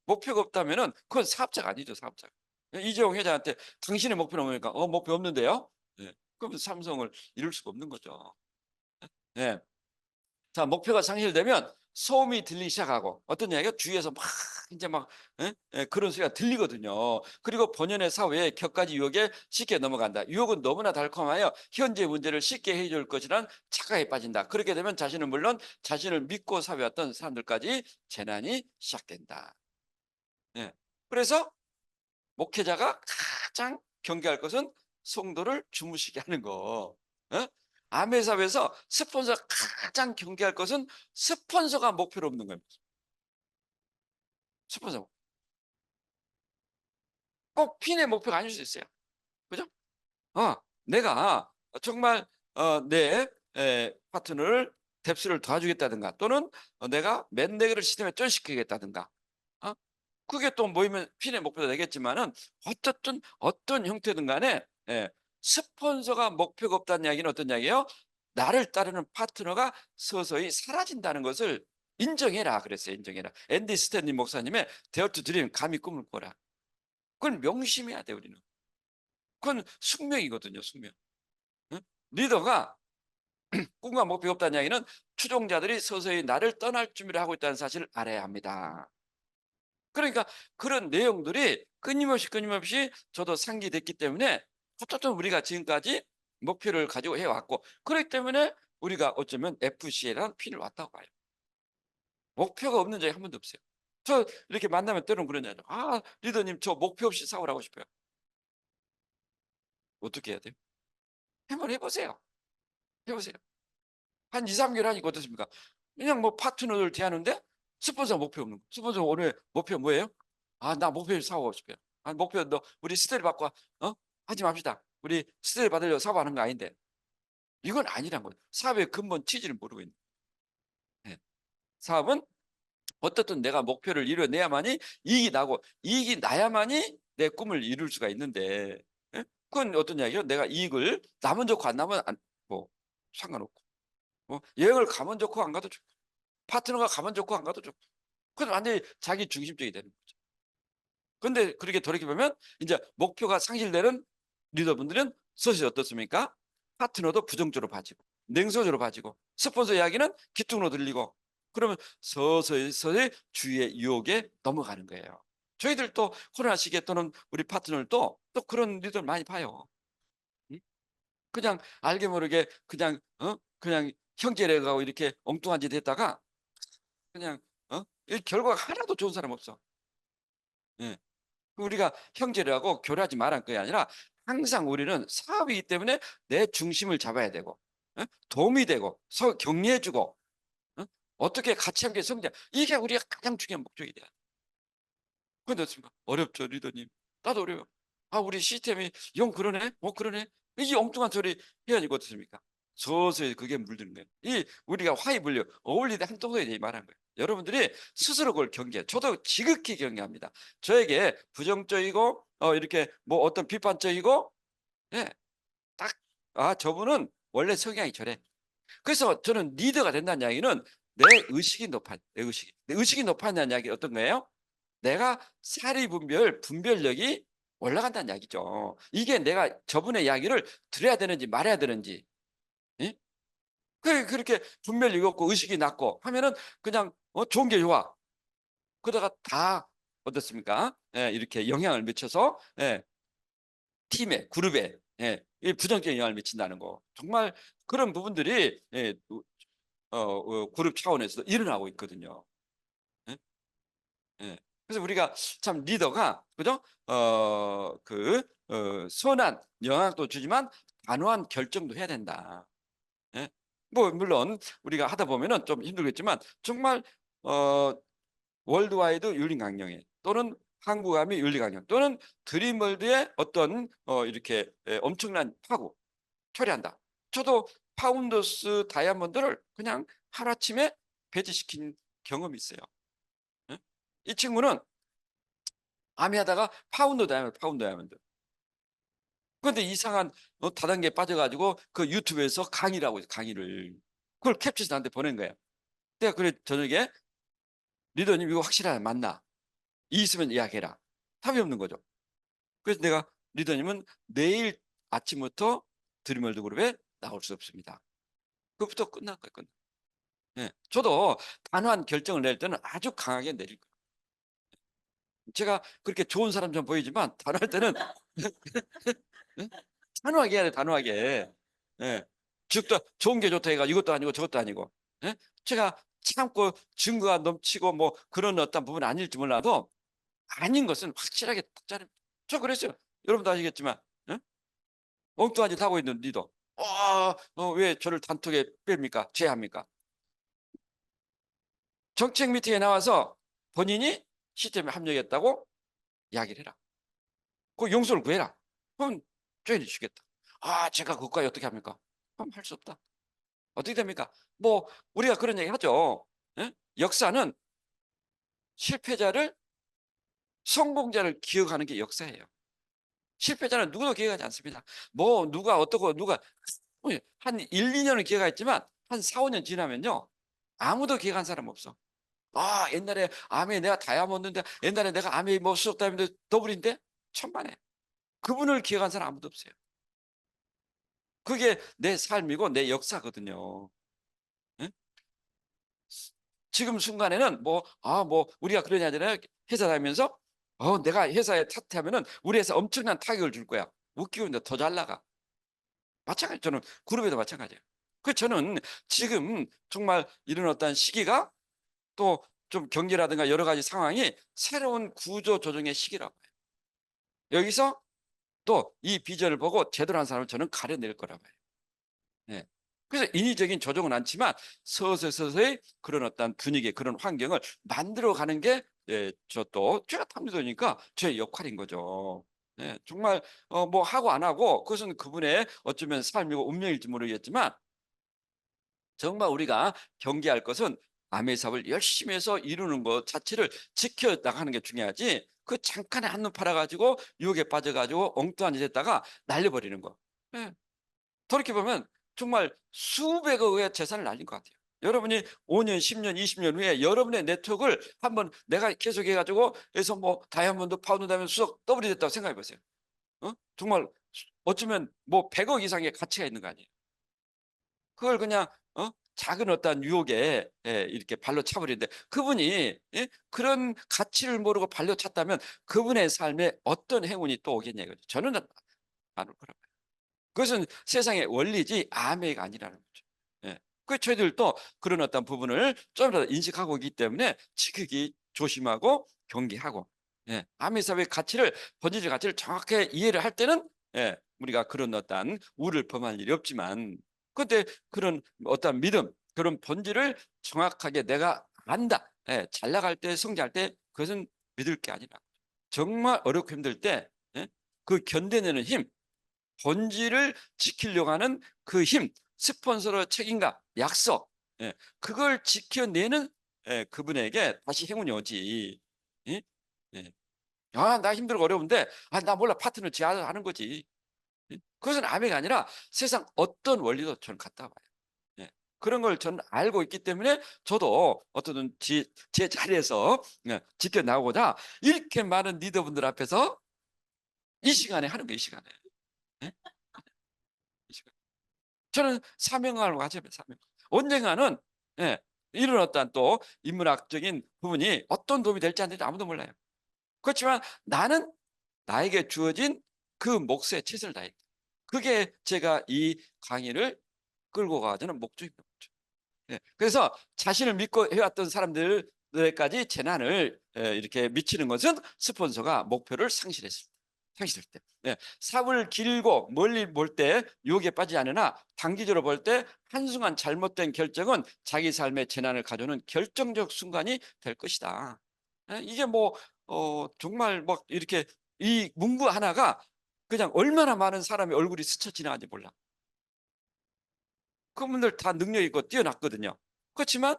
목표가 없다면은 그건 사업자가 아니죠, 사업자. 이재용 회장한테 당신의 목표는 뭡니까? 목표 없는데요. 그럼 삼성을 이룰 수가 없는 거죠. 예. 자, 목표가 상실되면 소음이 들리기 시작하고, 어떤 이야기가 주위에서 막 이제 막 그런 소리가 들리거든요. 그리고 본연의 사회에 격가지 유혹에 쉽게 넘어간다. 유혹은 너무나 달콤하여 현재 문제를 쉽게 해줄 것이란 착각에 빠진다. 그렇게 되면 자신은 물론 자신을 믿고 살아왔던 사람들까지 재난이 시작된다. 그래서 목회자가 가장 경계할 것은 성도를 주무시게 하는 거. 암의 사회에서 스폰서가 가장 경계할 것은 스폰서가 목표로 없는 겁니다. 스폰서 꼭 핀의 목표가 아닐 수 있어요. 그죠? 내가 정말 내 파트너를 뎁스를 도와주겠다든가, 또는 내가 맨내기를 시스템에 쫀시키겠다든가, 어? 그게 또 모이면 핀의 목표가 되겠지만은, 어쨌든 어떤 형태든 간에 스폰서가 목표가 없다는 이야기는 어떤 이야기예요? 나를 따르는 파트너가 서서히 사라진다는 것을 인정해라 그랬어요. 인정해라. 앤디 스탠리 목사님의 데어 투 드림, 감히 꿈을 꿔라. 그걸 명심해야 돼, 우리는. 그건 숙명이거든요, 숙명. 응? 리더가 꿈과 목표가 없다는 이야기는 추종자들이 서서히 나를 떠날 준비를 하고 있다는 사실을 알아야 합니다. 그러니까 그런 내용들이 끊임없이 저도 상기됐기 때문에 어쨌든 우리가 지금까지 목표를 가지고 해왔고, 그렇기 때문에 우리가 어쩌면 FCA라는 핀을 왔다고 봐요. 목표가 없는 적이 한 번도 없어요. 저 이렇게 만나면 때로는 그러냐요. 리더님, 저 목표 없이 사업하고 싶어요. 어떻게 해야 돼요? 한번 해보세요. 해보세요. 한 2, 3개월 하니까 어떻습니까? 그냥 뭐 파트너를 대하는데 스폰서 목표 없는 거. 스폰서 오늘 목표 뭐예요? 나 목표를 사고 싶어요. 목표 너 우리 스테일 바꿔. 하지 맙시다. 우리 스트레스 받으려고 사업하는 거 아닌데. 이건 아니란 거예요. 사업의 근본 취지를 모르고 있는 거예요. 예. 사업은 어떻든 내가 목표를 이뤄내야만이 이익이 나고, 이익이 나야만이 내 꿈을 이룰 수가 있는데, 예? 그건 어떤 이야기요? 내가 이익을 나면 좋고 안 나면 뭐 상관없고, 여행을 가면 좋고 안 가도 좋고, 파트너가 가면 좋고 안 가도 좋고, 그건 완전히 자기 중심적이 되는 거죠. 근데 그렇게 돌이켜보면 이제 목표가 상실되는 리더분들은 서서히 어떻습니까? 파트너도 부정적으로 봐지고, 냉소적으로 봐지고, 스폰서 이야기는 기뚱으로 들리고, 그러면 서서히 주위의 유혹에 넘어가는 거예요. 저희들도 코로나 시기에 또는 우리 파트너들도 또 그런 리더를 많이 봐요. 그냥 알게 모르게 그냥 형제래가고 이렇게 엉뚱한 짓 했다가 그냥 이 결과가 하나도 좋은 사람 없어. 예. 우리가 형제라고 교류하지 말란 게 아니라 항상 우리는 사업이기 때문에 내 중심을 잡아야 되고, 도움이 되고 서로 격려해주고, 어떻게 같이 함께 성장, 이게 우리가 가장 중요한 목적이 돼요. 그런데 어떻습니까? 어렵죠, 리더님. 나도 어려워요. 아, 우리 시스템이 영 그러네, 그러네. 이 엉뚱한 소리 해야 되고 어떻습니까? 서서히 그게 물드는 거예요. 이 우리가 화이불려 어울리되 한동서에 말한 거예요. 여러분들이 스스로 그걸 경계해. 저도 지극히 경계합니다. 저에게 부정적이고 이렇게 뭐 어떤 비판적이고, 예, 딱 저분은 원래 성향이 저래. 그래서 저는 리더가 된다는 이야기는 내 의식이 높아, 내 의식이 높아진다는 이야기 어떤 거예요? 내가 분별력이 올라간다는 이야기죠. 이게 내가 저분의 이야기를 들어야 되는지 말아야 되는지, 예? 그렇게 분별력이 없고 의식이 낮고 하면은 그냥 좋은 게 좋아. 그러다가 다 어떻습니까? 예, 이렇게 영향을 미쳐서, 예, 팀에, 그룹에, 예, 이 부정적인 영향을 미친다는 거. 정말 그런 부분들이, 예, 그룹 차원에서 일어나고 있거든요. 예? 예. 그래서 우리가 참 리더가, 그죠? 선한 영향도 주지만 단호한 결정도 해야 된다. 예? 뭐 물론 우리가 하다 보면은 좀 힘들겠지만 정말 어 월드와이드 윤리 강령에 또는 한국암이 윤리 강령 또는 드림월드의 어떤 이렇게 엄청난 파고 처리한다. 저도 파운더스 다이아몬드를 그냥 하루아침에 배제시킨 경험이 있어요. 예? 이 친구는 암이 하다가 파운드 다이아몬드. 그런데 이상한 다단계에 빠져가지고 그 유튜브에서 강의를 하고 있어요. 강의를. 그걸 캡처해서 나한테 보낸 거예요. 내가 그래 저녁에 리더님 이거 확실하게 맞나? 이 있으면 이야기해라. 답이 없는 거죠. 그래서 내가 리더님은 내일 아침부터 드림월드 그룹에 나올 수 없습니다. 그것부터 끝난 거예요. 예. 저도 단호한 결정을 낼 때는 아주 강하게 내릴 거예요. 제가 그렇게 좋은 사람처럼 보이지만 단호할 때는 예? 단호하게 해야 돼, 단호하게. 예. 즉도 좋은 게 좋다 해가 이것도 아니고 저것도 아니고. 예? 제가 참고 증거가 넘치고 뭐 그런 어떤 부분은 아닐지 몰라도 아닌 것은 확실하게 딱 자르. 저 그랬어요. 여러분도 아시겠지만, 예? 엉뚱한 짓 하고 있는 리더. 왜 저를 단톡에 뺍니까? 제합니까? 정책 미팅에 나와서 본인이 시스템에 합력했다고 이야기를 해라. 그 용서를 구해라. 그럼 조인해 주겠다. 제가 그것까지 어떻게 합니까? 그럼 할 수 없다. 어떻게 됩니까? 뭐 우리가 그런 얘기 하죠. 예? 역사는 실패자를 성공자를 기억하는 게 역사예요. 실패자는 누구도 기억하지 않습니다. 뭐 누가 어떻고 누가 한 1, 2년을 기억했지만 한 4, 5년 지나면요. 아무도 기억한 사람 없어. 옛날에 아메 내가 다이아몬드인데 옛날에 내가 아메 뭐 수석 다이아몬드 더블인데 천만에. 그분을 기억한 사람 아무도 없어요. 그게 내 삶이고 내 역사거든요. 예? 지금 순간에는 뭐 우리가 그러냐 하잖아요. 회사 다니면서 내가 회사에 탓하면은 우리 회사 엄청난 타격을 줄 거야. 웃기고 있는데 더 잘 나가. 마찬가지 저는 그룹에도 마찬가지예요. 그 저는 지금 정말 이런 어떤 시기가 또 좀 경제라든가 여러 가지 상황이 새로운 구조 조정의 시기라고 해요. 여기서 또 이 비전을 보고 제대로 한 사람을 저는 가려낼 거라고 해요. 예. 그래서 인위적인 조정은 않지만 서서히 그런 어떤 분위기, 그런 환경을 만들어 가는 게, 예, 제가 탑리더니까 제 역할인 거죠. 예, 정말 뭐 하고 안 하고 그것은 그분의 어쩌면 삶이고 운명일지 모르겠지만 정말 우리가 경계할 것은 아멘의 사업을 열심히 해서 이루는 것 자체를 지켜나가는 게 중요하지 그 잠깐에 한눈 팔아가지고 유혹에 빠져가지고 엉뚱한 짓 했다가 날려버리는 거. 예. 돌이켜보면 정말 수백억의 재산을 날린 것 같아요. 여러분이 5년, 10년, 20년 후에 여러분의 네트워크를 한번 내가 계속 해가지고 해서 뭐 다이아몬드, 파운드, 다이아몬드 수석 더블이 됐다고 생각해 보세요. 정말 어쩌면 뭐 100억 이상의 가치가 있는 거 아니에요. 그걸 그냥 작은 어떤 유혹에 이렇게 발로 차버리는데 그분이 예? 그런 가치를 모르고 발로 찼다면 그분의 삶에 어떤 행운이 또 오겠냐 이거죠. 저는 안 올 거라고. 그것은 세상의 원리지 아메가 아니라는 거죠. 예. 그 저희들도 그런 어떤 부분을 좀 더 인식하고 있기 때문에 지극히 조심하고 경계하고 아메 사회의 가치를 본질의 가치를 정확하게 이해를 할 때는 우리가 그런 어떤 우를 범할 일이 없지만 그런데 그런 어떤 믿음 그런 본질을 정확하게 내가 안다. 잘 나갈 때 성장할 때 그것은 믿을 게 아니라 정말 어렵고 힘들 때 그 견뎌내는 힘 본질을 지키려고 하는 그 힘, 스폰서로 책임감, 약속, 그걸 지켜내는 그분에게 다시 행운이 오지. 예? 예. 아, 나 힘들고 어려운데, 아, 나 몰라 파트너 제안하는 거지. 그것은 아멘이 아니라 세상 어떤 원리도 저는 갖다 봐요. 그런 걸 저는 알고 있기 때문에 저도 어떤 제 자리에서 지켜나오고자 이렇게 많은 리더분들 앞에서 이 시간에 하는 거예요, 이 시간에. 예? 이 시간에. 저는 사명을 가져요, 사명. 언젠가는 이런 어떤 또 인문학적인 부분이 어떤 도움이 될지 안 될지 아무도 몰라요. 그렇지만 나는 나에게 주어진 그 몫에 최선을 다했다. 그게 제가 이 강의를 끌고 가자는 목적입니다. 그래서 자신을 믿고 해왔던 사람들에까지 재난을 이렇게 미치는 것은 스폰서가 목표를 상실했을 때. 사업을 길고 멀리 볼 때 유혹에 빠지지 않으나 단기적으로 볼 때 한순간 잘못된 결정은 자기 삶의 재난을 가져오는 결정적 순간이 될 것이다. 이게 뭐 정말 막 이렇게 이 문구 하나가 그냥 얼마나 많은 사람의 얼굴이 스쳐 지나가는지 몰라. 그분들 다 능력 있고 뛰어났거든요. 그렇지만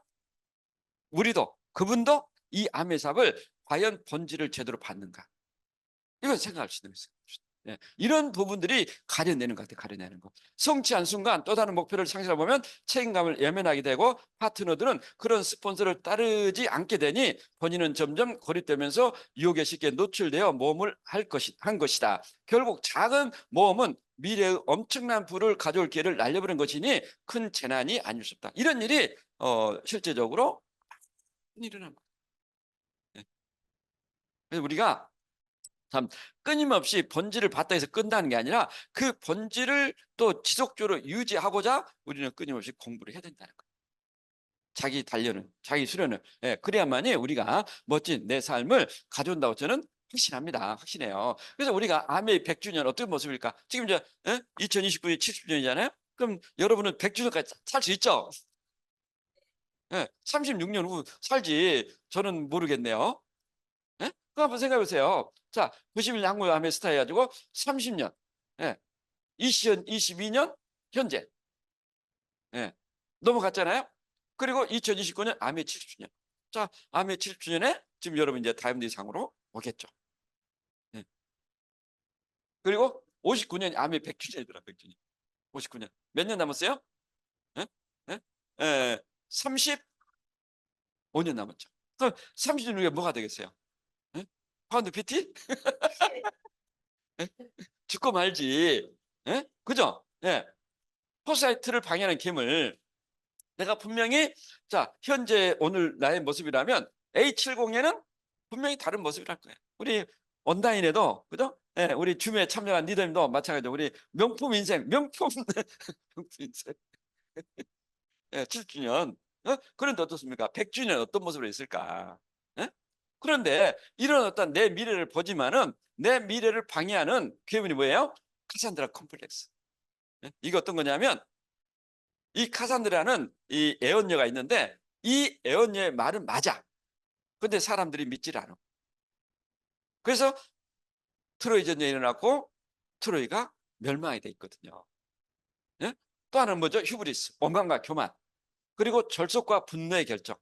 우리도 그분도 이 암의 삽을 과연 본질을 제대로 받는가? 이건 생각할 수 있는 거예요. 이런 부분들이 가려내는 것 같아요. 가려내는 거. 성취한 순간 또 다른 목표를 상실해 보면 책임감을 외면하게 되고 파트너들은 그런 스폰서를 따르지 않게 되니 본인은 점점 고립되면서 유혹에 쉽게 노출되어 모험을 한 것이다. 결국 작은 모험은 미래의 엄청난 부를 가져올 기회를 날려버린 것이니 큰 재난이 아닐 수 없다. 이런 일이 실제적으로 일어난 거예요. 그래서 우리가 참 끊임없이 본질을 봤다 해서 끝나는 게 아니라 그 본질을 또 지속적으로 유지하고자 우리는 끊임없이 공부를 해야 된다는 거예요. 자기 단련은, 자기 수련을. 그래야만이 우리가 멋진 내 삶을 가져온다고 저는 확신합니다. 확신해요. 그래서 우리가 아메이 100주년 어떤 모습일까? 지금 이제 2029년 70주년이잖아요. 그럼 여러분은 100주년까지 살 수 있죠? 36년 후 살지 저는 모르겠네요. 그거 한번 생각해 보세요. 자, 90일 항구 아메 스타 해가지고 30년, 2022년 현재 넘어갔잖아요. 그리고 2029년 아메 70주년. 자, 아메 70주년에 지금 여러분 이제 다이아몬드 상으로 오겠죠. 그리고 59년 아메 100주년이더라. 100주년. 59년. 몇 년 남았어요? 예? 예? 예, 35년 남았죠. 그럼 30년 후에 뭐가 되겠어요? 파운드 PT? 죽고 말지. 그죠? 포사이트를 방해하는 괴물. 내가 분명히 자 현재 오늘 나의 모습이라면 A70에는 분명히 다른 모습을 할 거예요. 우리 온라인에도 그죠? 우리 줌에 참여한 리더님도 마찬가지로 우리 명품 인생 명품 명품 인생 7주년 그런데 어떻습니까? 100주년 어떤 모습으로 있을까? 그런데 이런 어떤 내 미래를 보지만은 내 미래를 방해하는 괴물이 뭐예요? 카산드라 컴플렉스. 이게 어떤 거냐면 이 카산드라는 이 애언녀가 있는데 이 애언녀의 말은 맞아. 근데 사람들이 믿질 않아. 그래서 트로이 전쟁이 일어났고 트로이가 멸망이 돼 있거든요. 예? 또 하나는 뭐죠? 휴브리스, 원망과 교만. 그리고 절속과 분노의 결정.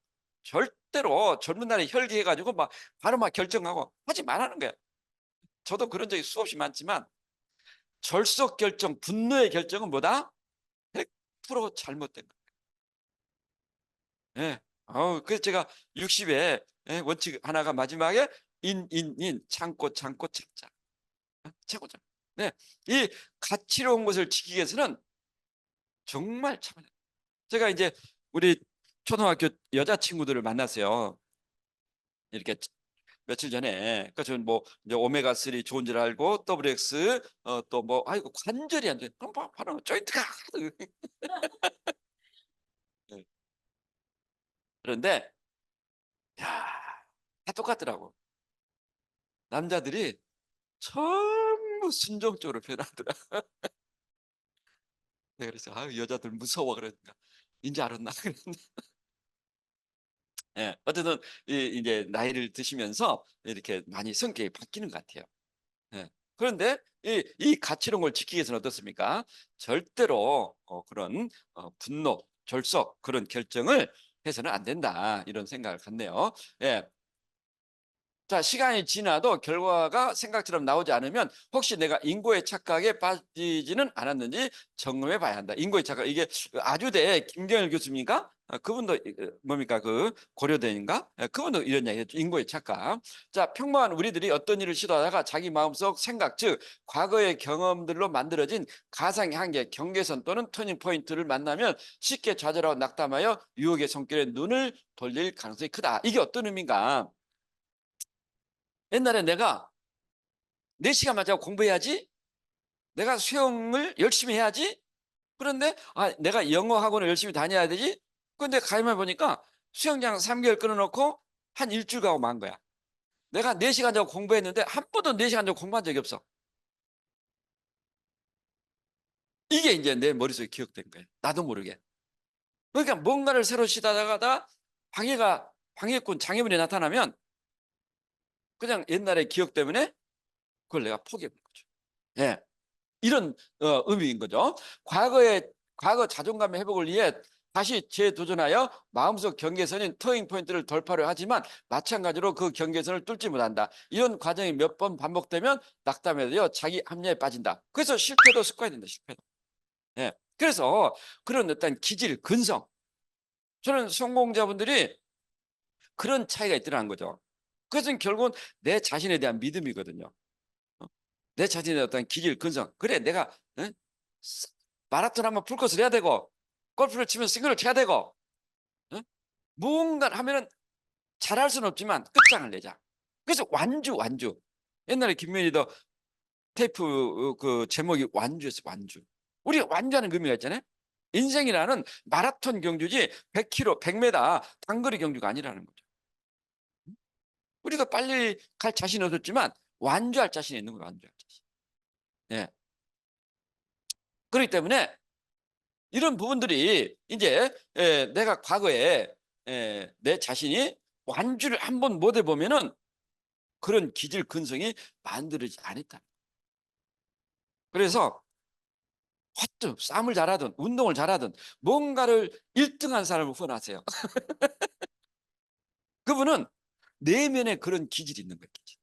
절대로 젊은 날에 혈기해가지고 막 바로 막 결정하고 하지 말라는 거예요. 저도 그런 적이 수없이 많지만 절속 결정, 분노의 결정은 뭐다? 100% 잘못된 거예요. 예. 그래서 제가 60에 원칙 하나가 마지막에 참고 참자. 참고. 네. 이 가치로운 것을 지키기 위해서는 정말 참아야 돼요. 제가 이제 우리 초등학교 여자친구들을 만났어요. 이렇게 며칠 전에. 그러니까 저는 뭐 이제 오메가3 좋은 줄 알고 WX 또 뭐 아이고 관절이 안 돼. 그럼 바로 조인트가. 네. 그런데 야, 다 똑같더라고. 남자들이 전부 순종적으로 변하더라. 내가 그래서 여자들 무서워 그러니까 이제 알았나. 예, 어쨌든 이제 나이를 드시면서 이렇게 많이 성격이 바뀌는 것 같아요. 예. 그런데 이 가치로운 걸 지키기 위해서는 어떻습니까? 절대로 그런 분노, 절속 그런 결정을 해서는 안 된다. 이런 생각을 갖네요. 예. 자, 시간이 지나도 결과가 생각처럼 나오지 않으면 혹시 내가 인고의 착각에 빠지지는 않았는지 점검해 봐야 한다. 인고의 착각, 이게 아주대 김경일 교수입니까? 그분도 뭡니까? 그 고려대인가? 그분도 이런 이야기 했죠. 인고의 착각. 자, 평범한 우리들이 어떤 일을 시도하다가 자기 마음속 생각, 즉 과거의 경험들로 만들어진 가상의 한계, 경계선 또는 터닝 포인트를 만나면 쉽게 좌절하고 낙담하여 유혹의 손길에 눈을 돌릴 가능성이 크다. 이게 어떤 의미인가? 옛날에 내가 4시간만 자고 공부해야지, 내가 수영을 열심히 해야지, 그런데 내가 영어 학원을 열심히 다녀야 되지. 그런데 가만 보니까 수영장 3개월 끊어놓고 한 일주일 가고 만 거야. 내가 4시간 자고 공부했는데 한 번도 4시간 자고 공부한 적이 없어. 이게 이제 내 머릿속에 기억된 거예요. 나도 모르게. 그러니까 뭔가를 새로 시도하다가 방해꾼, 장애물이 나타나면 그냥 옛날의 기억 때문에 그걸 내가 포기해버린 거죠. 예. 이런 의미인 거죠. 과거 자존감 회복을 위해 다시 재도전하여 마음속 경계선인 터닝 포인트를 돌파를 하지만 마찬가지로 그 경계선을 뚫지 못한다. 이런 과정이 몇 번 반복되면 낙담에 되어 자기 합리화에 빠진다. 그래서 실패도 습관이 된다. 실패도. 예. 그래서 그런 어떤 기질, 근성. 저는 성공자분들이 그런 차이가 있더라는 거죠. 그것은 결국은 내 자신에 대한 믿음이거든요. 내 자신의 어떤 기질, 근성. 그래, 내가 마라톤 하면 풀코스를 해야 되고, 골프를 치면 싱글을 쳐야 되고, 무언가를 하면은 잘할 수는 없지만 끝장을 내자. 그래서 완주. 옛날에 김민희도 테이프 그 제목이 완주였어, 완주. 우리가 완주하는 의미가 있잖아요. 인생이라는 마라톤 경주지 100km, 100m 단거리 경주가 아니라는 거죠. 우리가 빨리 갈 자신이 없었지만 완주할 자신이 있는 거예요, 완주할 자신. 예. 그렇기 때문에 이런 부분들이 이제 내가 과거에 내 자신이 완주를 한번 못 해보면은 그런 기질 근성이 만들어지지 않았다. 그래서 화투, 싸움을 잘하든 운동을 잘하든 뭔가를 1등한 사람을 후원하세요. 그분은 내면에 그런 기질이 있는 거예요. 기질.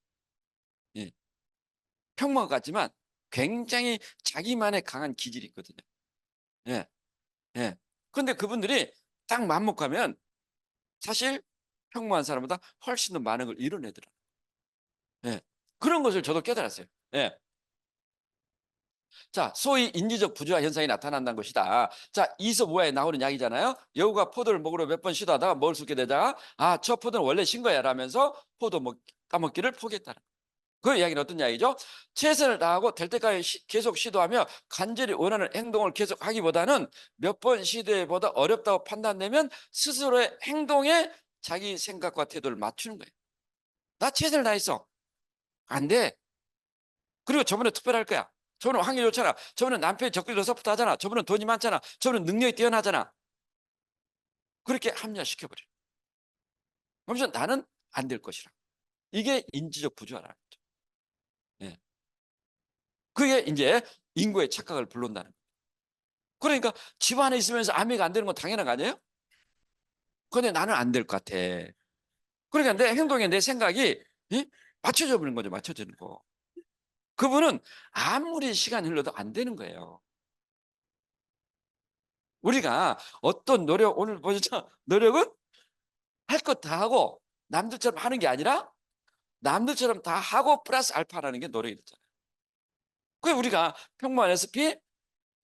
예. 평범한 것 같지만 굉장히 자기만의 강한 기질이 있거든요. 예. 예. 그런데 그분들이 딱 맘먹하면 사실 평범한 사람보다 훨씬 더 많은 걸 이뤄내더라. 예. 그런 것을 저도 깨달았어요. 예. 자, 소위 인지적 부조화 현상이 나타난다는 것이다. 자, 이솝 우화에 나오는 이야기잖아요. 여우가 포도를 먹으러 몇 번 시도하다가 먹을 수 있게 되다가 저 포도는 원래 신 거야 라면서 따먹기를 포기했다는. 그 이야기는 어떤 이야기죠? 최선을 다하고 될 때까지 계속 시도하며 간절히 원하는 행동을 계속하기보다는 몇 번 시도해보다 어렵다고 판단되면 스스로의 행동에 자기 생각과 태도를 맞추는 거예요. 나 최선을 다했어. 안 돼. 그리고 저번에 특별할 거야. 저분은 환경이 좋잖아. 저분은 남편이 적극적으로 서포트하잖아. 저분은 돈이 많잖아. 저분은 능력이 뛰어나잖아. 그렇게 합리화시켜버려. 그러면서 나는 안 될 것이라. 이게 인지적 부조화라는 거죠. 예. 그게 이제 인고의 착각을 불러온다는 거예요. 그러니까 집안에 있으면서 아미가 안 되는 건 당연한 거 아니에요? 근데 나는 안 될 것 같아. 그러니까 내 행동에 내 생각이 맞춰져 버리는 거죠. 맞춰지는 거. 그분은 아무리 시간이 흘러도 안 되는 거예요. 우리가 어떤 노력, 오늘 보셨죠? 노력은 할 것 다 하고 남들처럼 하는 게 아니라 남들처럼 다 하고 플러스 알파라는 게 노력이 됐잖아요. 그게 우리가 평범한 SP,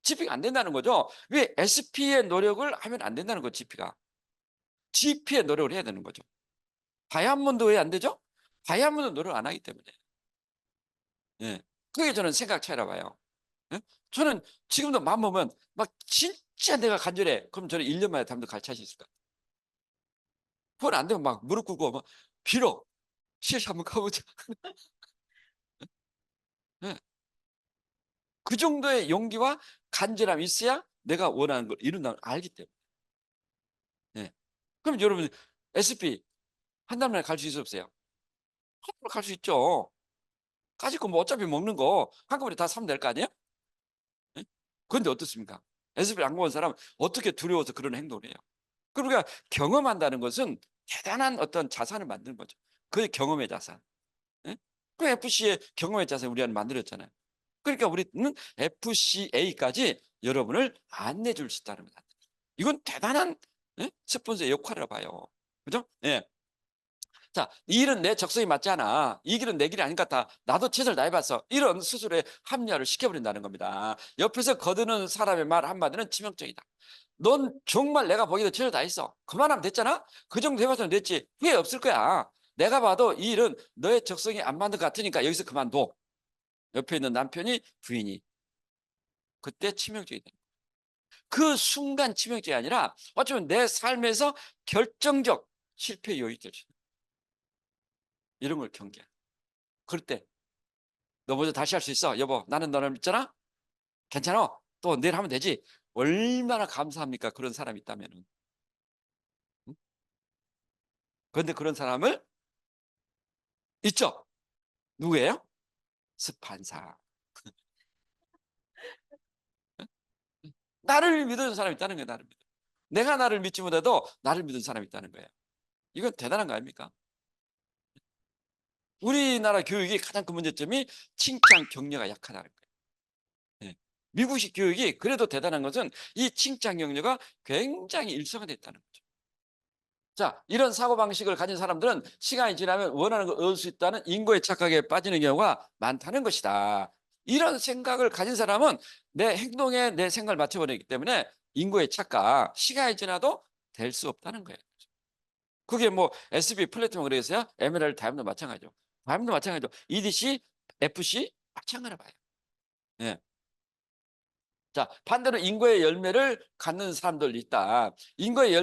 GP가 안 된다는 거죠. 왜 SP의 노력을 하면 안 된다는 거죠, GP가. GP의 노력을 해야 되는 거죠. 다이아몬드 왜 안 되죠? 다이아몬드 노력 안 하기 때문에. 예. 그게 저는 생각 차이라 봐요. 예? 저는 지금도 마음먹으면 막 진짜 내가 간절해. 그럼 저는 1년 만에 담도 갈차할 수 있을 것 같아요. 그건 안 되면 막 무릎 꿇고 막 빌어. CLC 한번 가보자. 예. 그 정도의 용기와 간절함이 있어야 내가 원하는 걸 이룬다는 걸 알기 때문에. 예. 그럼 여러분 SP 한 달 만에 갈 수 있어 없어요? 한 달에 갈 수 있죠. 까짓 거 뭐 어차피 먹는 거 한꺼번에 다 사면 될 거 아니에요? 예? 그런데 어떻습니까? SP를 안 먹은 사람은 어떻게 두려워서 그런 행동을 해요? 그러니까 경험한다는 것은 대단한 어떤 자산을 만드는 거죠. 그게 경험의 자산. 예? 그 FC의 경험의 자산 우리가 만들었잖아요. 그러니까 우리는 FCA까지 여러분을 안내해 줄 수 있다는 거다. 이건 대단한 스폰서의 역할이라고 봐요. 그죠? 예. 자, 이 일은 내 적성에 맞지 않아. 이 길은 내 길이 아닌 것 같아. 나도 최선을 다해봤어. 이런 스스로의 합리화를 시켜버린다는 겁니다. 옆에서 거드는 사람의 말 한마디는 치명적이다. 넌 정말 내가 보기에도 최선을 다했어. 그만하면 됐잖아? 그 정도 해봤으면 됐지. 후회 없을 거야. 내가 봐도 이 일은 너의 적성에 안 맞는 것 같으니까 여기서 그만둬. 옆에 있는 남편이 부인이. 그때 치명적이 됩니다. 그 순간 치명적이 아니라 어쩌면 내 삶에서 결정적 실패 요인이 될 수 있는 이런 걸 경계해. 그럴 때 너 먼저 다시 할 수 있어. 여보, 나는 너를 믿잖아? 괜찮아? 또 내일 하면 되지. 얼마나 감사합니까? 그런 사람이 있다면은. 응? 그런데 그런 사람을 있죠? 누구예요? 스판사. 나를 믿는 사람이 있다는 거예요. 나를 믿어. 내가 나를 믿지 못해도 나를 믿는 사람이 있다는 거예요. 이건 대단한 거 아닙니까? 우리나라 교육이 가장 큰 문제점이 칭찬 격려가 약하다는 거예요. 예. 미국식 교육이 그래도 대단한 것은 이 칭찬 격려가 굉장히 일상화됐다는 거죠. 자, 이런 사고방식을 가진 사람들은 시간이 지나면 원하는 걸 얻을 수 있다는 인고의 착각에 빠지는 경우가 많다는 것이다. 이런 생각을 가진 사람은 내 행동에 내 생각을 맞춰버리기 때문에 인고의 착각, 시간이 지나도 될 수 없다는 거예요. 그게 뭐 SB 플래티넘 그래서요, 에메랄드 다이아몬드 마찬가지죠. 다이아몬드 마찬가지죠. EDC, FC 마찬가지로 봐요. 예. 자, 반대로 인고의 열매를 갖는 사람들 있다. 인고의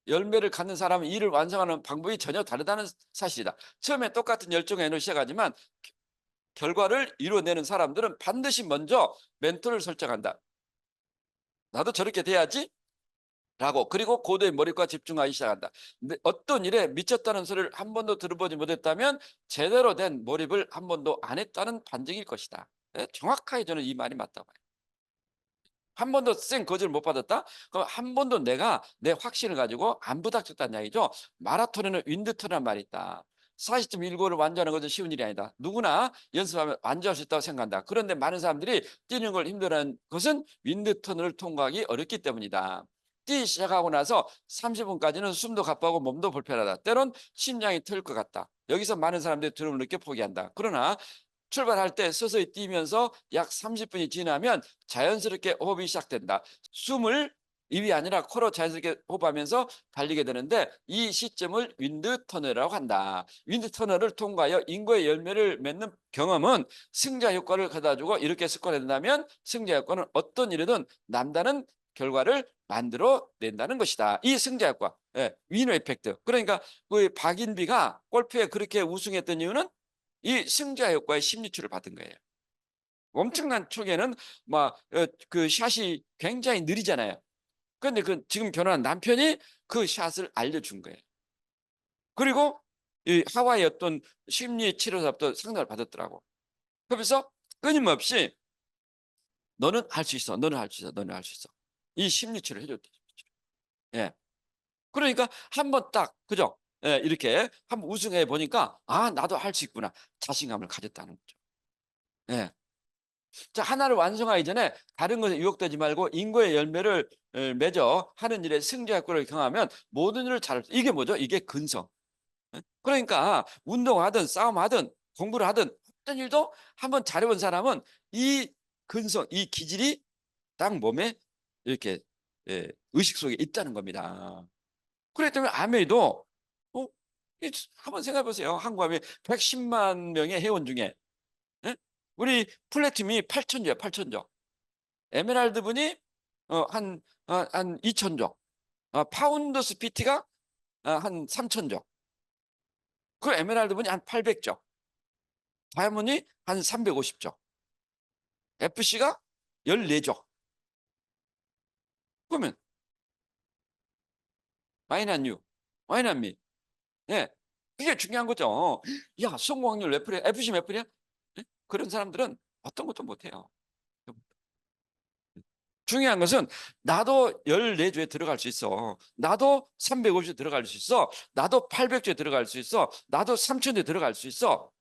열매를 갖는 사람은 일을 완성하는 방법이 전혀 다르다는 사실이다. 처음에 똑같은 열정의 에너지 시작하지만 결과를 이루어내는 사람들은 반드시 먼저 멘토를 설정한다. 나도 저렇게 돼야지 라고. 그리고 고도의 몰입과 집중하기 시작한다. 어떤 일에 미쳤다는 소리를 한 번도 들어보지 못했다면 제대로 된 몰입을 한 번도 안 했다는 반증일 것이다. 네, 정확하게 저는 이 말이 맞다고 봐요. 한 번도 쌩 거절 못 받았다? 그럼 한 번도 내가 내 확신을 가지고 안 부닥쳤다는 이야기죠. 마라톤에는 윈드턴이라는 말이 있다. 40.19를 완주하는 것은 쉬운 일이 아니다. 누구나 연습하면 완주할 수 있다고 생각한다. 그런데 많은 사람들이 뛰는 걸 힘들어하는 것은 윈드턴을 통과하기 어렵기 때문이다. 뛰기 시작하고 나서 30분까지는 숨도 가빠하고 몸도 불편하다. 때론 심장이 트일 것 같다. 여기서 많은 사람들이 두려움을 느껴 포기한다. 그러나 출발할 때 서서히 뛰면서 약 30분이 지나면 자연스럽게 호흡이 시작된다. 숨을 입이 아니라 코로 자연스럽게 호흡하면서 달리게 되는데 이 시점을 윈드 터널이라고 한다. 윈드 터널을 통과하여 인고의 열매를 맺는 경험은 승자 효과를 가져다주고 이렇게 습관된다면 승자 효과는 어떤 일이든 남다른 결과를 만들어 낸다는 것이다. 이 승자 효과, 예, 위너 이펙트. 그러니까 그 박인비가 골프에 그렇게 우승했던 이유는 이 승자 효과의 심리출을 받은 거예요. 엄청난 초기에는 막 그 샷이 굉장히 느리잖아요. 그런데 그 지금 결혼한 남편이 그 샷을 알려준 거예요. 그리고 이 하와이 어떤 심리 치료사부터 상담을 받았더라고. 그래서 끊임없이 너는 할 수 있어, 너는 할 수 있어, 너는 할 수 있어. 이 심리치료를 해줬대. 예. 그러니까 한번 딱, 그죠? 예, 이렇게 한번 우승해 보니까, 아, 나도 할 수 있구나. 자신감을 가졌다는 거죠. 예. 자, 하나를 완성하기 전에 다른 것에 유혹되지 말고 인고의 열매를 맺어 하는 일에 승자효과를 경하면 모든 일을 잘할 수. 이게 뭐죠? 이게 근성. 예? 그러니까 운동하든 싸움하든 공부를 하든 어떤 일도 한번 잘해본 사람은 이 근성, 이 기질이 딱 몸에 이렇게 의식 속에 있다는 겁니다. 그렇기 때문에 아메이도 어? 한번 생각해 보세요. 한국 아메이 110만 명의 회원 중에 예? 우리 플래티늄이 8천조야, 8천조. 에메랄드 분이 한 2천조. 파운더스 PT가 한 3천조. 그 에메랄드 분이 한 800조. 다이아몬드이 한 350조. FC가 14조. 그러면 와이난 유, 와이난 미. 예. 그게 중요한 거죠. 야, 성공 확률 몇 프로야? FC 몇 프로야? 예? 그런 사람들은 어떤 것도 못해요. 중요한 것은 나도 14조에 들어갈 수 있어. 나도 350조에 들어갈 수 있어. 나도 800조에 들어갈 수 있어. 나도 3000조에 들어갈 수 있어.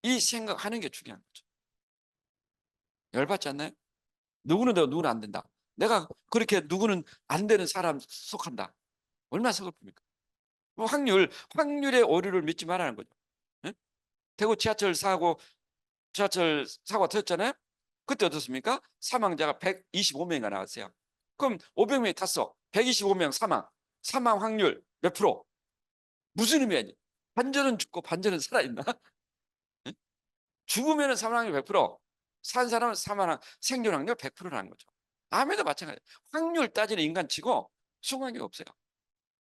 이 생각하는 게 중요한 거죠. 열받지 않나요? 누구는 되고 누구는 안 된다. 내가 그렇게 누구는 안 되는 사람 속한다. 얼마나 서글픕니까? 뭐 확률의 오류를 믿지 말라는 거죠. 예? 대구 지하철 사고 터졌잖아요. 그때 어떻습니까? 사망자가 125명이 나왔어요. 그럼 500명이 탔어. 125명 사망 확률 몇 프로? 무슨 의미야? 반전은 죽고 반전은 살아있나? 죽으면 사망 확률 100%, 산 사람은 생존 확률 100%라는 거죠. 암에도 마찬가지예요. 확률 따지는 인간치고 순간이 없어요.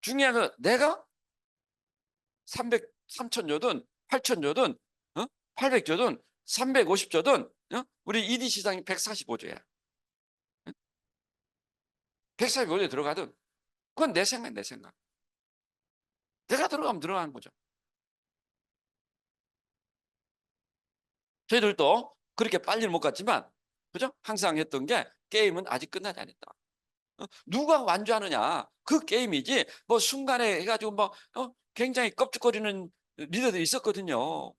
중요한 건 내가 3천조든 8천조든 800조든 350조든 우리 ED 시장이 145조야. 145조에 들어가든 그건 내 생각, 내 생각. 내가 들어가면 들어가는 거죠. 저희들도 그렇게 빨리는 못 갔지만, 그죠? 항상 했던 게 게임은 아직 끝나지 않았다. 누가 완주하느냐? 그 게임이지. 뭐 순간에 해가지고 뭐 굉장히 껍죽거리는 리더들이 있었거든요.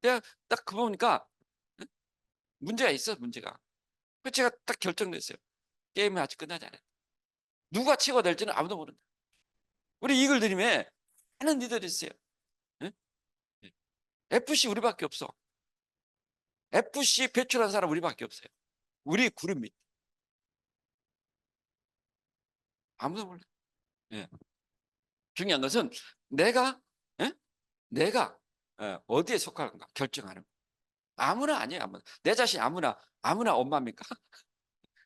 내가 딱 그 보니까 문제가 있어, 문제가. 그래서 제가 딱 결정됐어요. 게임은 아직 끝나지 않았다. 누가 치고 될지는 아무도 모른다. 우리 이글드림에 많은 리더들이 있어요. 응? FC 우리밖에 없어. FC 배출한 사람 우리밖에 없어요. 우리 그룹이 아무도 몰라. 예. 중요한 것은 내가 예? 내가 어디에 속하는가 결정하는 거. 아무나 아니에요. 아무나. 내 자신 아무나 엄마입니까?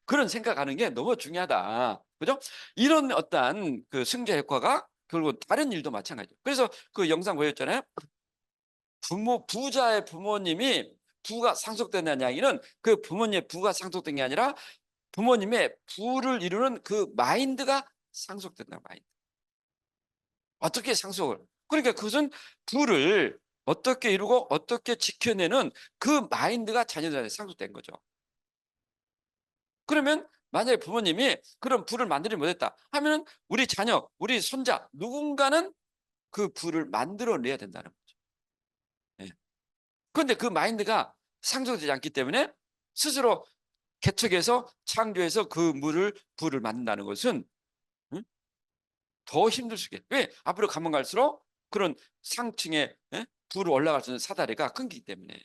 그런 생각하는 게 너무 중요하다. 그죠? 이런 어떤 그 승자 효과가 결국 다른 일도 마찬가지예요. 그래서 그 영상 보였잖아요. 부자의 부모님이 부가 상속된다는 이야기는 그 부모님의 부가 상속된 게 아니라 부모님의 부를 이루는 그 마인드가 상속된다. 마인드. 어떻게 상속을? 그러니까 그것은 부를 어떻게 이루고 어떻게 지켜내는 그 마인드가 자녀들한테 상속된 거죠. 그러면 만약에 부모님이 그런 부를 만들지 못했다 하면 우리 자녀, 우리 손자 누군가는 그 부를 만들어내야 된다는 거죠. 예. 그런데 그 마인드가 상속되지 않기 때문에 스스로 개척해서 창조해서 그 부를 만든다는 것은 응? 더 힘들 수 있게. 왜? 앞으로 가면 갈수록 그런 상층에 부로 올라갈 수 있는 사다리가 끊기기 때문에.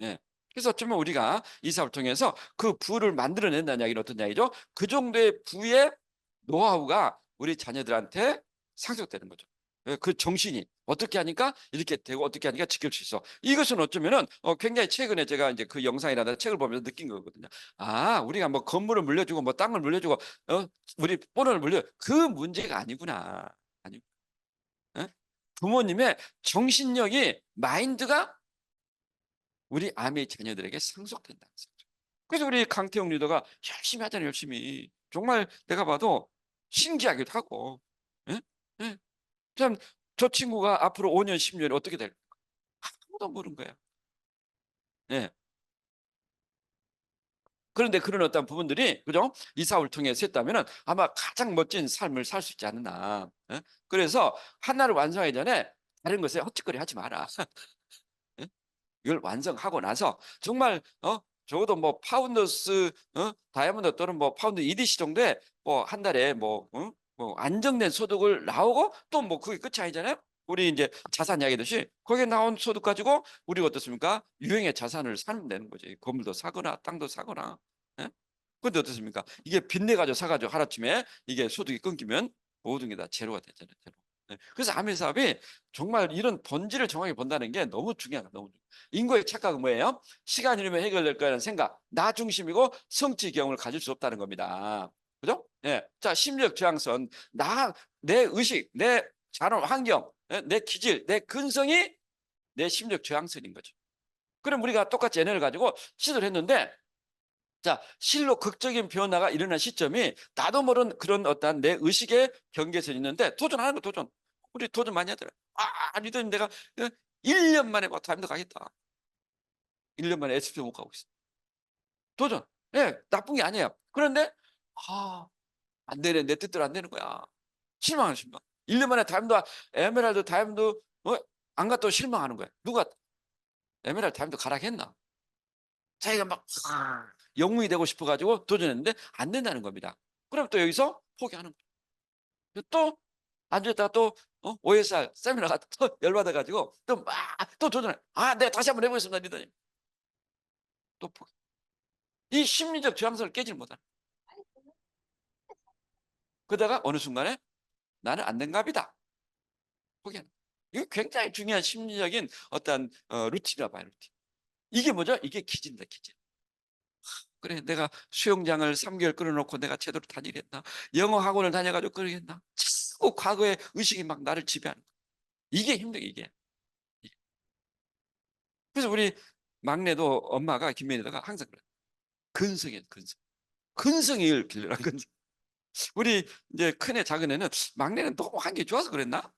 예. 그래서 어쩌면 우리가 이 사업을 통해서 그 부를 만들어낸다는 이야기는 어떤 이야기죠? 그 정도의 부의 노하우가 우리 자녀들한테 상속되는 거죠. 예, 그 정신이 어떻게 하니까 이렇게 되고 어떻게 하니까 지킬 수 있어. 이것은 어쩌면은 굉장히 최근에 제가 이제 그 영상이라든가 책을 보면서 느낀 거거든요. 아, 우리가 뭐 건물을 물려주고 뭐 땅을 물려주고 우리 본원을 그 문제가 아니구나. 아니, 예? 부모님의 정신력이 마인드가 우리 아미 자녀들에게 상속된다는 거죠. 그래서 우리 강태용 리더가 열심히 하잖아요, 열심히. 정말 내가 봐도 신기하기도 하고. 예? 예. 참, 저 친구가 앞으로 5년, 10년에 어떻게 될까? 아무도 모르는 거야. 예. 그런데 그런 어떤 부분들이, 그죠? 이 사업을 통해서 했다면은 아마 가장 멋진 삶을 살 수 있지 않나. 예? 그래서 하나를 완성하기 전에 다른 것에 헛짓거리 하지 마라. 예? 이걸 완성하고 나서 정말 적어도 뭐 파운더스 다이아몬드 또는 뭐 파운드 EDC 정도의 뭐 한 달에 뭐 안정된 소득을 나오고, 또 뭐 그게 끝이 아니잖아요. 우리 이제 자산 이야기듯이 거기에 나온 소득 가지고 우리가 어떻습니까? 유형의 자산을 사면 되는 거지. 건물도 사거나 땅도 사거나. 예? 근데 어떻습니까? 이게 빚내 가지고 사가지고 하루아침에 이게 소득이 끊기면 모든 게 다 제로가 되잖아요. 제로. 예. 그래서 아멘 사업이 정말 이런 본질을 정확히 본다는 게 너무 중요하다. 너무 중요해요. 인고의 착각은 뭐예요? 시간이 흐르면 해결될 거라는 생각, 나 중심이고 성취 경험을 가질 수 없다는 겁니다. 그죠? 예. 자, 심리적 저항선, 내 의식, 내 자원 환경, 내 기질, 내 근성이 내 심리적 저항선인 거죠. 그럼 우리가 똑같이 에너지를 가지고 시도를 했는데, 자, 실로 극적인 변화가 일어난 시점이 나도 모르는 그런 어떤 내 의식의 경계선이 있는데, 도전하는 거, 도전. 우리 도전 많이 하더라. 리더님 내가 1년 만에 뭐 타임도 가겠다. 1년 만에 SP 못 가고 있어. 도전. 예, 나쁜 게 아니에요. 그런데 아, 안 되네. 내 뜻대로 안 되는 거야. 실망하는 실망. 1년 만에 다이아몬드, 에메랄드 다이아몬드 안 갔다고 실망하는 거야. 누가 에메랄드 다이아몬드 가락했나? 자기가 막 영웅이 되고 싶어 가지고 도전했는데 안 된다는 겁니다. 그럼 또 여기서 포기하는 거예요. 또 앉았다가 또 OSR 세미나 가또 열받아 가지고 또 막 또 도전해. 내가 다시 한번 해보겠습니다, 리더님. 또 포기. 이 심리적 저항성을 깨질 못하는. 그러다가 어느 순간에 나는 안 된갑이다. 포기하는. 이게 굉장히 중요한 심리적인 어떤 루틴이라 봐요, 루틴. 이게 뭐죠? 이게 기질입니다, 기질. 그래, 내가 수영장을 3개월 끊어놓고 내가 제대로 다니겠나? 영어 학원을 다녀가지고 그러겠나? 자꾸 과거의 의식이 막 나를 지배하는 거야. 이게 힘들어, 이게. 그래서 우리 막내도 엄마가 김면에다가 항상 그래. 근성이에요, 근성. 근성을 길러라, 근성. 우리 이제 큰애, 작은애는, 막내는 너무 한게 좋아서 그랬나?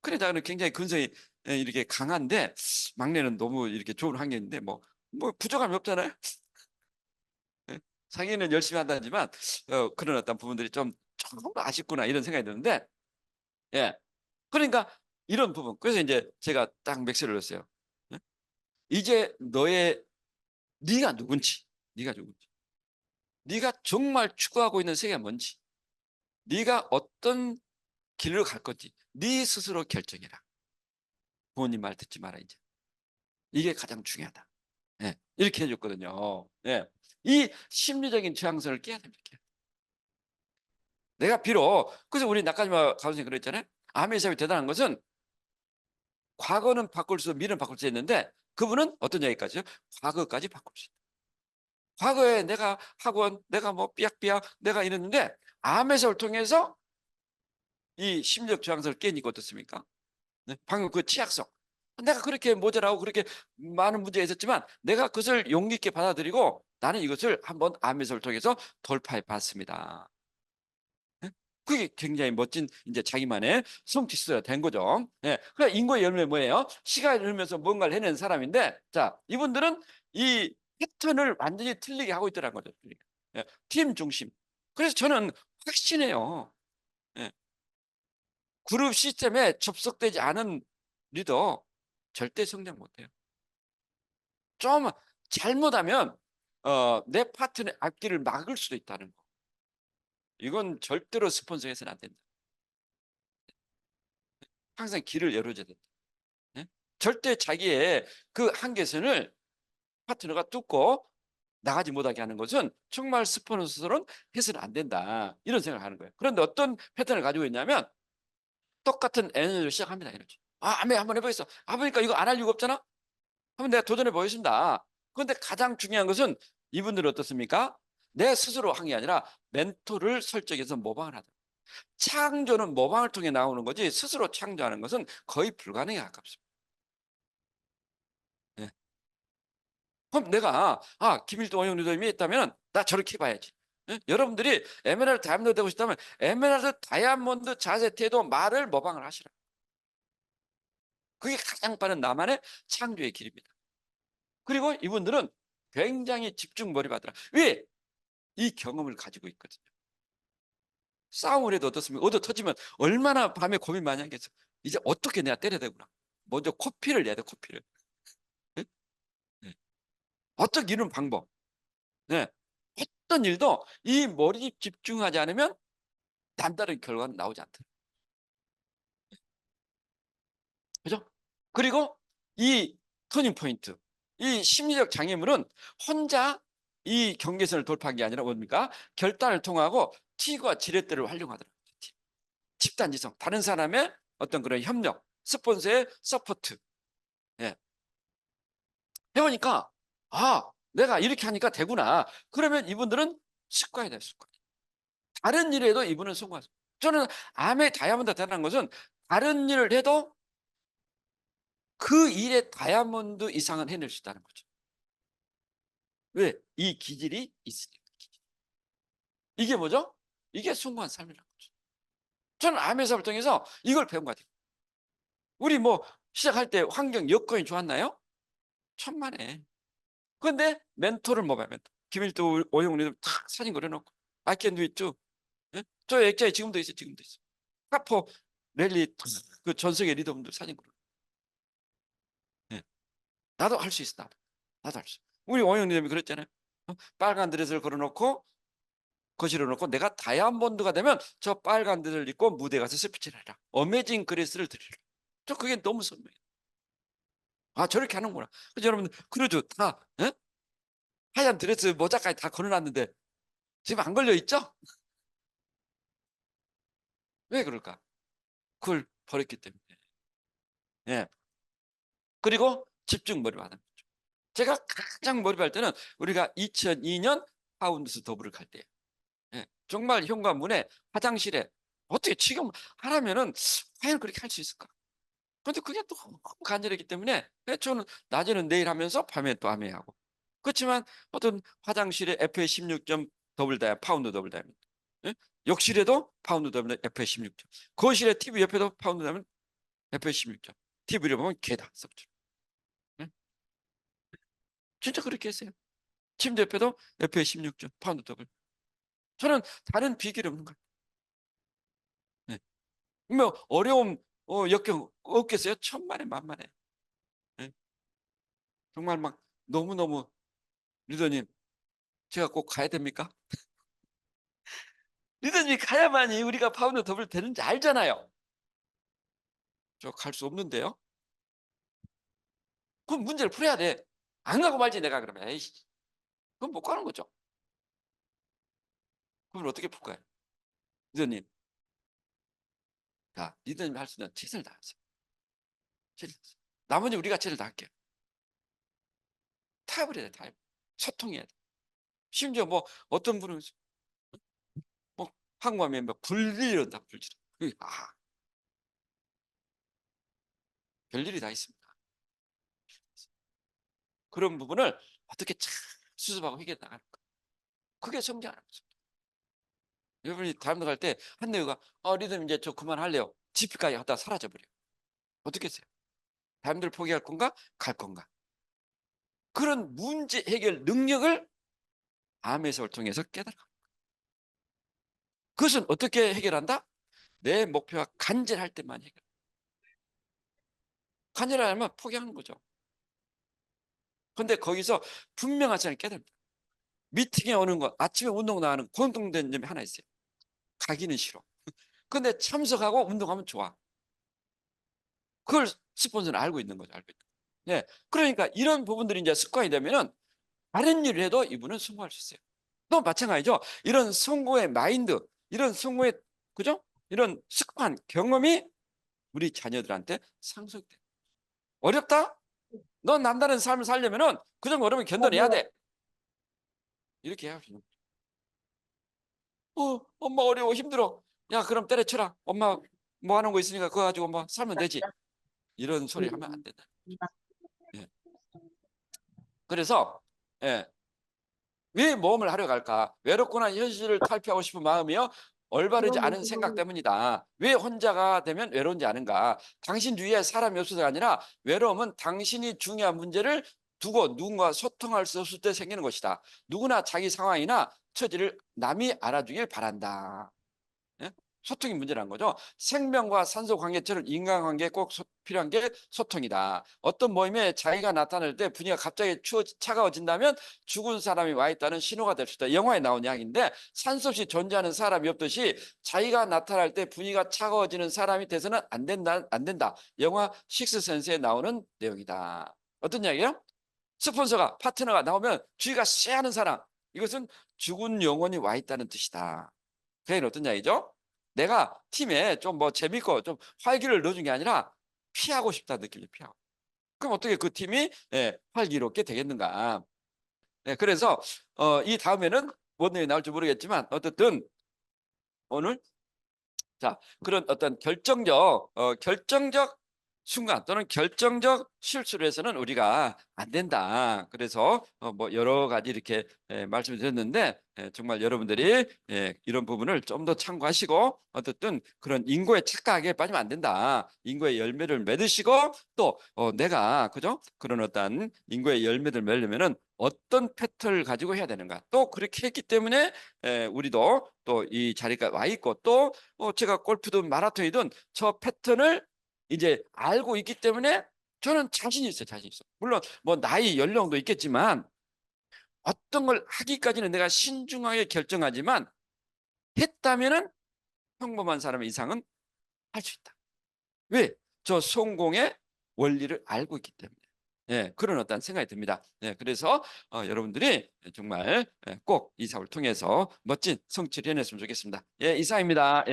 큰애, 작은애 굉장히 근성이 이렇게 강한데, 막내는 너무 이렇게 좋은 환경인데, 뭐 부족함이 없잖아요. 예? 자기는 열심히 한다지만 그런 어떤 부분들이 조금 아쉽구나 이런 생각이 드는데, 예. 그러니까 이런 부분. 그래서 이제 제가 딱 맥스를 넣었어요. 예? 이제 네가 누군지, 네가 누군지, 네가 정말 추구하고 있는 세계가 뭔지, 네가 어떤 길로 갈 건지 네 스스로 결정해라. 부모님 말 듣지 마라 이제. 이게 가장 중요하다. 예. 이렇게 해줬거든요. 예. 이 심리적인 저항성을 깨야 됩니다. 내가 비록, 그래서 우리 나까지마 가수님 그랬잖아요. 아메사업이 대단한 것은 과거는 바꿀 수, 미래는 바꿀 수 있는데, 그분은 어떤 얘기까지요? 과거까지 바꿀 수 있다. 과거에 내가 학원, 내가 뭐 삐약삐약 내가 이랬는데, 아메사업을 통해서 이 심리적 저항성을 깨니까 어떻습니까? 네? 방금 그 취약성. 내가 그렇게 모자라고 그렇게 많은 문제가 있었지만 내가 그것을 용기 있게 받아들이고 나는 이것을 한번 아메사업을 통해서 돌파해 봤습니다. 예? 그게 굉장히 멋진 이제 자기만의 성취수가 된 거죠. 예. 그래 인고의 열매 뭐예요? 시간이 흐르면서 뭔가를 해낸 사람인데, 자, 이분들은 이 패턴을 완전히 틀리게 하고 있더라는 거죠. 예. 팀 중심. 그래서 저는 확신해요. 예. 그룹 시스템에 접속되지 않은 리더 절대 성장 못해요. 좀 잘못하면 내 파트너의 앞길을 막을 수도 있다는 거. 이건 절대로 스폰서해서는 안 된다. 항상 길을 열어줘야 된다. 예? 절대 자기의 그 한계선을 파트너가 뚫고 나가지 못하게 하는 것은 정말 스폰서로는 해서는 안 된다. 이런 생각을 하는 거예요. 그런데 어떤 패턴을 가지고 있냐면 똑같은 에너지를 시작합니다. 에너지. 아메 한번 해보겠어. 보니까 이거 안 할 이유가 없잖아. 한번 내가 도전해 보겠습니다. 그런데 가장 중요한 것은 이분들은 어떻습니까? 내 스스로 한 게 아니라 멘토를 설정해서 모방을 하다. 창조는 모방을 통해 나오는 거지 스스로 창조하는 것은 거의 불가능에 가깝습니다. 예. 그럼 내가 김일동 원영 리더님이 있다면 나 저렇게 봐야지. 예? 여러분들이 에메랄드 다이아몬드 되고 싶다면 에메랄드 다이아몬드 자세 태도 말을 모방을 하시라. 그게 가장 빠른 나만의 창조의 길입니다. 그리고 이분들은 굉장히 집중 몰입하더라. 왜? 이 경험을 가지고 있거든요. 싸움을 해도 어떻습니까? 얻어 터지면 얼마나 밤에 고민 많이 하겠어. 이제 어떻게 내가 때려야 되구나. 먼저 코피를 내야 돼, 코피를. 네? 네. 어떻게 이런 방법. 네. 어떤 일도 이 머리 집중하지 않으면 남다른 결과는 나오지 않다. 그죠? 그리고 이 터닝 포인트, 이 심리적 장애물은 혼자 이 경계선을 돌파한 게 아니라 뭡니까? 결단을 통하고 T과 지렛대를 활용하더라고요. 집단지성, 다른 사람의 어떤 그런 협력, 스폰서의 서포트. 예. 해보니까 아, 내가 이렇게 하니까 되구나. 그러면 이분들은 습관이 될 습관. 다른 일에도 이분은 성공하죠. 저는 암의 다이아몬드 대단한 것은 다른 일을 해도 그 일의 다이아몬드 이상은 해낼 수 있다는 거죠. 왜? 이 기질이 있으니까. 이게 뭐죠? 이게 숭고한 삶이라는 거죠. 저는 암의 사업을 통해서 이걸 배운 것 같아요. 우리 뭐 시작할 때 환경 여건이 좋았나요? 천만에. 그런데 멘토를 뭐 봐요? 멘토. 김일도 오영훈이 탁 사진 그려놓고 I can do it too. 예? 저 액자에 지금도 있어, 지금도 있어. 카포 랠리 그 전세계 리더분들 사진 그려. 예. 나도 할 수 있어, 나도 할 수 있어. 우리 오영훈님이 그랬잖아요. 빨간 드레스를 걸어놓고 거실에 놓고 내가 다이아몬드가 되면 저 빨간 드레스를 입고 무대 가서 스피치를 해라. 어메이징 그레이스를 드리라. 저 그게 너무 선명해요. 아, 저렇게 하는구나. 그래서 여러분, 그러죠. 다 예? 하얀 드레스 모자까지 다 걸어놨는데 지금 안 걸려 있죠? 왜 그럴까? 그걸 버렸기 때문에. 예. 그리고 집중 몰입하는 거죠. 제가 가장 몰입할 때는 우리가 2002년 파운드스 더블을 갈 때예요. 예. 정말 현관문에 화장실에 어떻게 지금 하라면은 과연 그렇게 할 수 있을까? 그런데 그게 또 너무 간절했기 때문에 저는 낮에는 내일 하면서 밤에 또 밤에 하고. 그렇지만 어떤 화장실에 FA 16점 더블 다이 파운드 더블 다이아몬드. 예? 욕실에도 파운드 더블 FA 16점. 거실에 TV 옆에도 파운드 다이아몬드 FA 16점. TV를 보면 개다 썩죠. 예? 진짜 그렇게 했어요. 침대 옆에도 FA 16점 파운드 더블. 저는 다른 비결이 없는 거예요. 예. 뭐 어려움 역경 없겠어요? 천만에 만만해. 예? 정말 막 너무너무 리더님 제가 꼭 가야 됩니까? 리더님이 가야만이 우리가 파운드 더블 되는지 알잖아요. 저 갈 수 없는데요. 그럼 문제를 풀어야 돼. 안 가고 말지 내가 그러면. 에이씨. 그럼 못 가는 거죠. 그럼 어떻게 풀까요? 리더님. 자, 리더님이 할 수 있는 최선을 다하세요. 최선을 다하세요. 나머지 우리가 최선을 다할게요. 타협을 해야 돼, 타협. 소통해야 돼. 심지어 뭐 어떤 분은 뭐 한국하면 뭐 불리른다, 불질. 아, 별일이 다 있습니다. 그런 부분을 어떻게 잘 수습하고 해결해 나가는 거. 그게 성장하는 거죠. 여러분이 다음에 갈 때 한 내가 리더님 이제 저 그만할래요. 집까지 하다 사라져버려요. 어떻게 했어요? 다음들 포기할 건가? 갈 건가? 그런 문제 해결 능력을 암에서를 통해서 깨달아. 그것은 어떻게 해결한다? 내 목표가 간절할 때만 해결. 간절하면 포기하는 거죠. 근데 거기서 분명한 사람이 깨달다. 미팅에 오는 것, 아침에 운동 나가는 공통된 점이 하나 있어요. 가기는 싫어. 근데 참석하고 운동하면 좋아. 그걸 스폰서는 알고 있는 거죠. 알고 있는 거죠. 네. 그러니까 이런 부분들이 이제 습관이 되면은 다른 일을 해도 이분은 성공할 수 있어요. 또 마찬가지죠. 이런 성공의 마인드, 이런 성공의, 그죠? 이런 습관, 경험이 우리 자녀들한테 상속돼. 어렵다? 넌 남다른 삶을 살려면은 그 정도 어려우면 견뎌내야 돼. 이렇게 해야 돼요. 엄마 어려워, 힘들어. 야, 그럼 때려쳐라. 엄마 뭐 하는 거 있으니까 그거 가지고 뭐 살면 되지. 이런 소리 하면 안 된다. 예. 그래서, 예. 왜 모험을 하려 갈까? 외롭거나 현실을 탈피하고 싶은 마음이요. 올바르지 않은 생각 때문이다. 왜 혼자가 되면 외로운지 아는가? 당신 주위에 사람이 없어서가 아니라 외로움은 당신이 중요한 문제를 두고 누군가 소통할 수 없을 때 생기는 것이다. 누구나 자기 상황이나 처지를 남이 알아주길 바란다. 예? 소통이 문제라는 거죠. 생명과 산소 관계처럼 인간관계에 꼭 필요한 게 소통이다. 어떤 모임에 자기가 나타날 때 분위기가 갑자기 차가워진다면 죽은 사람이 와 있다는 신호가 될 수 있다. 영화에 나온 이야기인데 산소 없이 존재하는 사람이 없듯이 자기가 나타날 때 분위기가 차가워지는 사람이 돼서는 안 된다. 영화 식스센스에 나오는 내용이다. 어떤 이야기예요? 스폰서가 파트너가 나오면 주위가 쎄하는 사람, 이것은 죽은 영혼이 와 있다는 뜻이다. 그게 어떤 이야기죠? 내가 팀에 좀 뭐 재밌고 좀 활기를 넣어준 게 아니라 피하고 싶다는 느낌이 피하고. 그럼 어떻게 그 팀이 활기롭게 되겠는가? 그래서 이 다음에는 뭔 내용이 나올지 모르겠지만 어쨌든 오늘 자, 그런 어떤 결정적 순간 또는 결정적 실수를 해서는 우리가 안 된다. 그래서 뭐 여러 가지 이렇게 말씀을 드렸는데 정말 여러분들이 이런 부분을 좀 더 참고하시고 어쨌든 그런 인고에 착각에 빠지면 안 된다. 인고의 열매를 맺으시고 또 내가 그죠? 그런 어떤 인고의 열매를 맺으려면은 어떤 패턴을 가지고 해야 되는가? 또 그렇게 했기 때문에 우리도 또 이 자리가 와 있고 또 제가 골프든 마라톤이든 저 패턴을 이제 알고 있기 때문에 저는 자신 있어요. 자신 있어. 물론 뭐 나이 연령도 있겠지만 어떤 걸 하기까지는 내가 신중하게 결정하지만 했다면은 평범한 사람 이상은 할 수 있다. 왜? 저 성공의 원리를 알고 있기 때문에. 그런 어떤 생각이 듭니다. 그래서 여러분들이 정말 꼭 이 사업을 통해서 멋진 성취를 해냈으면 좋겠습니다. 이상입니다.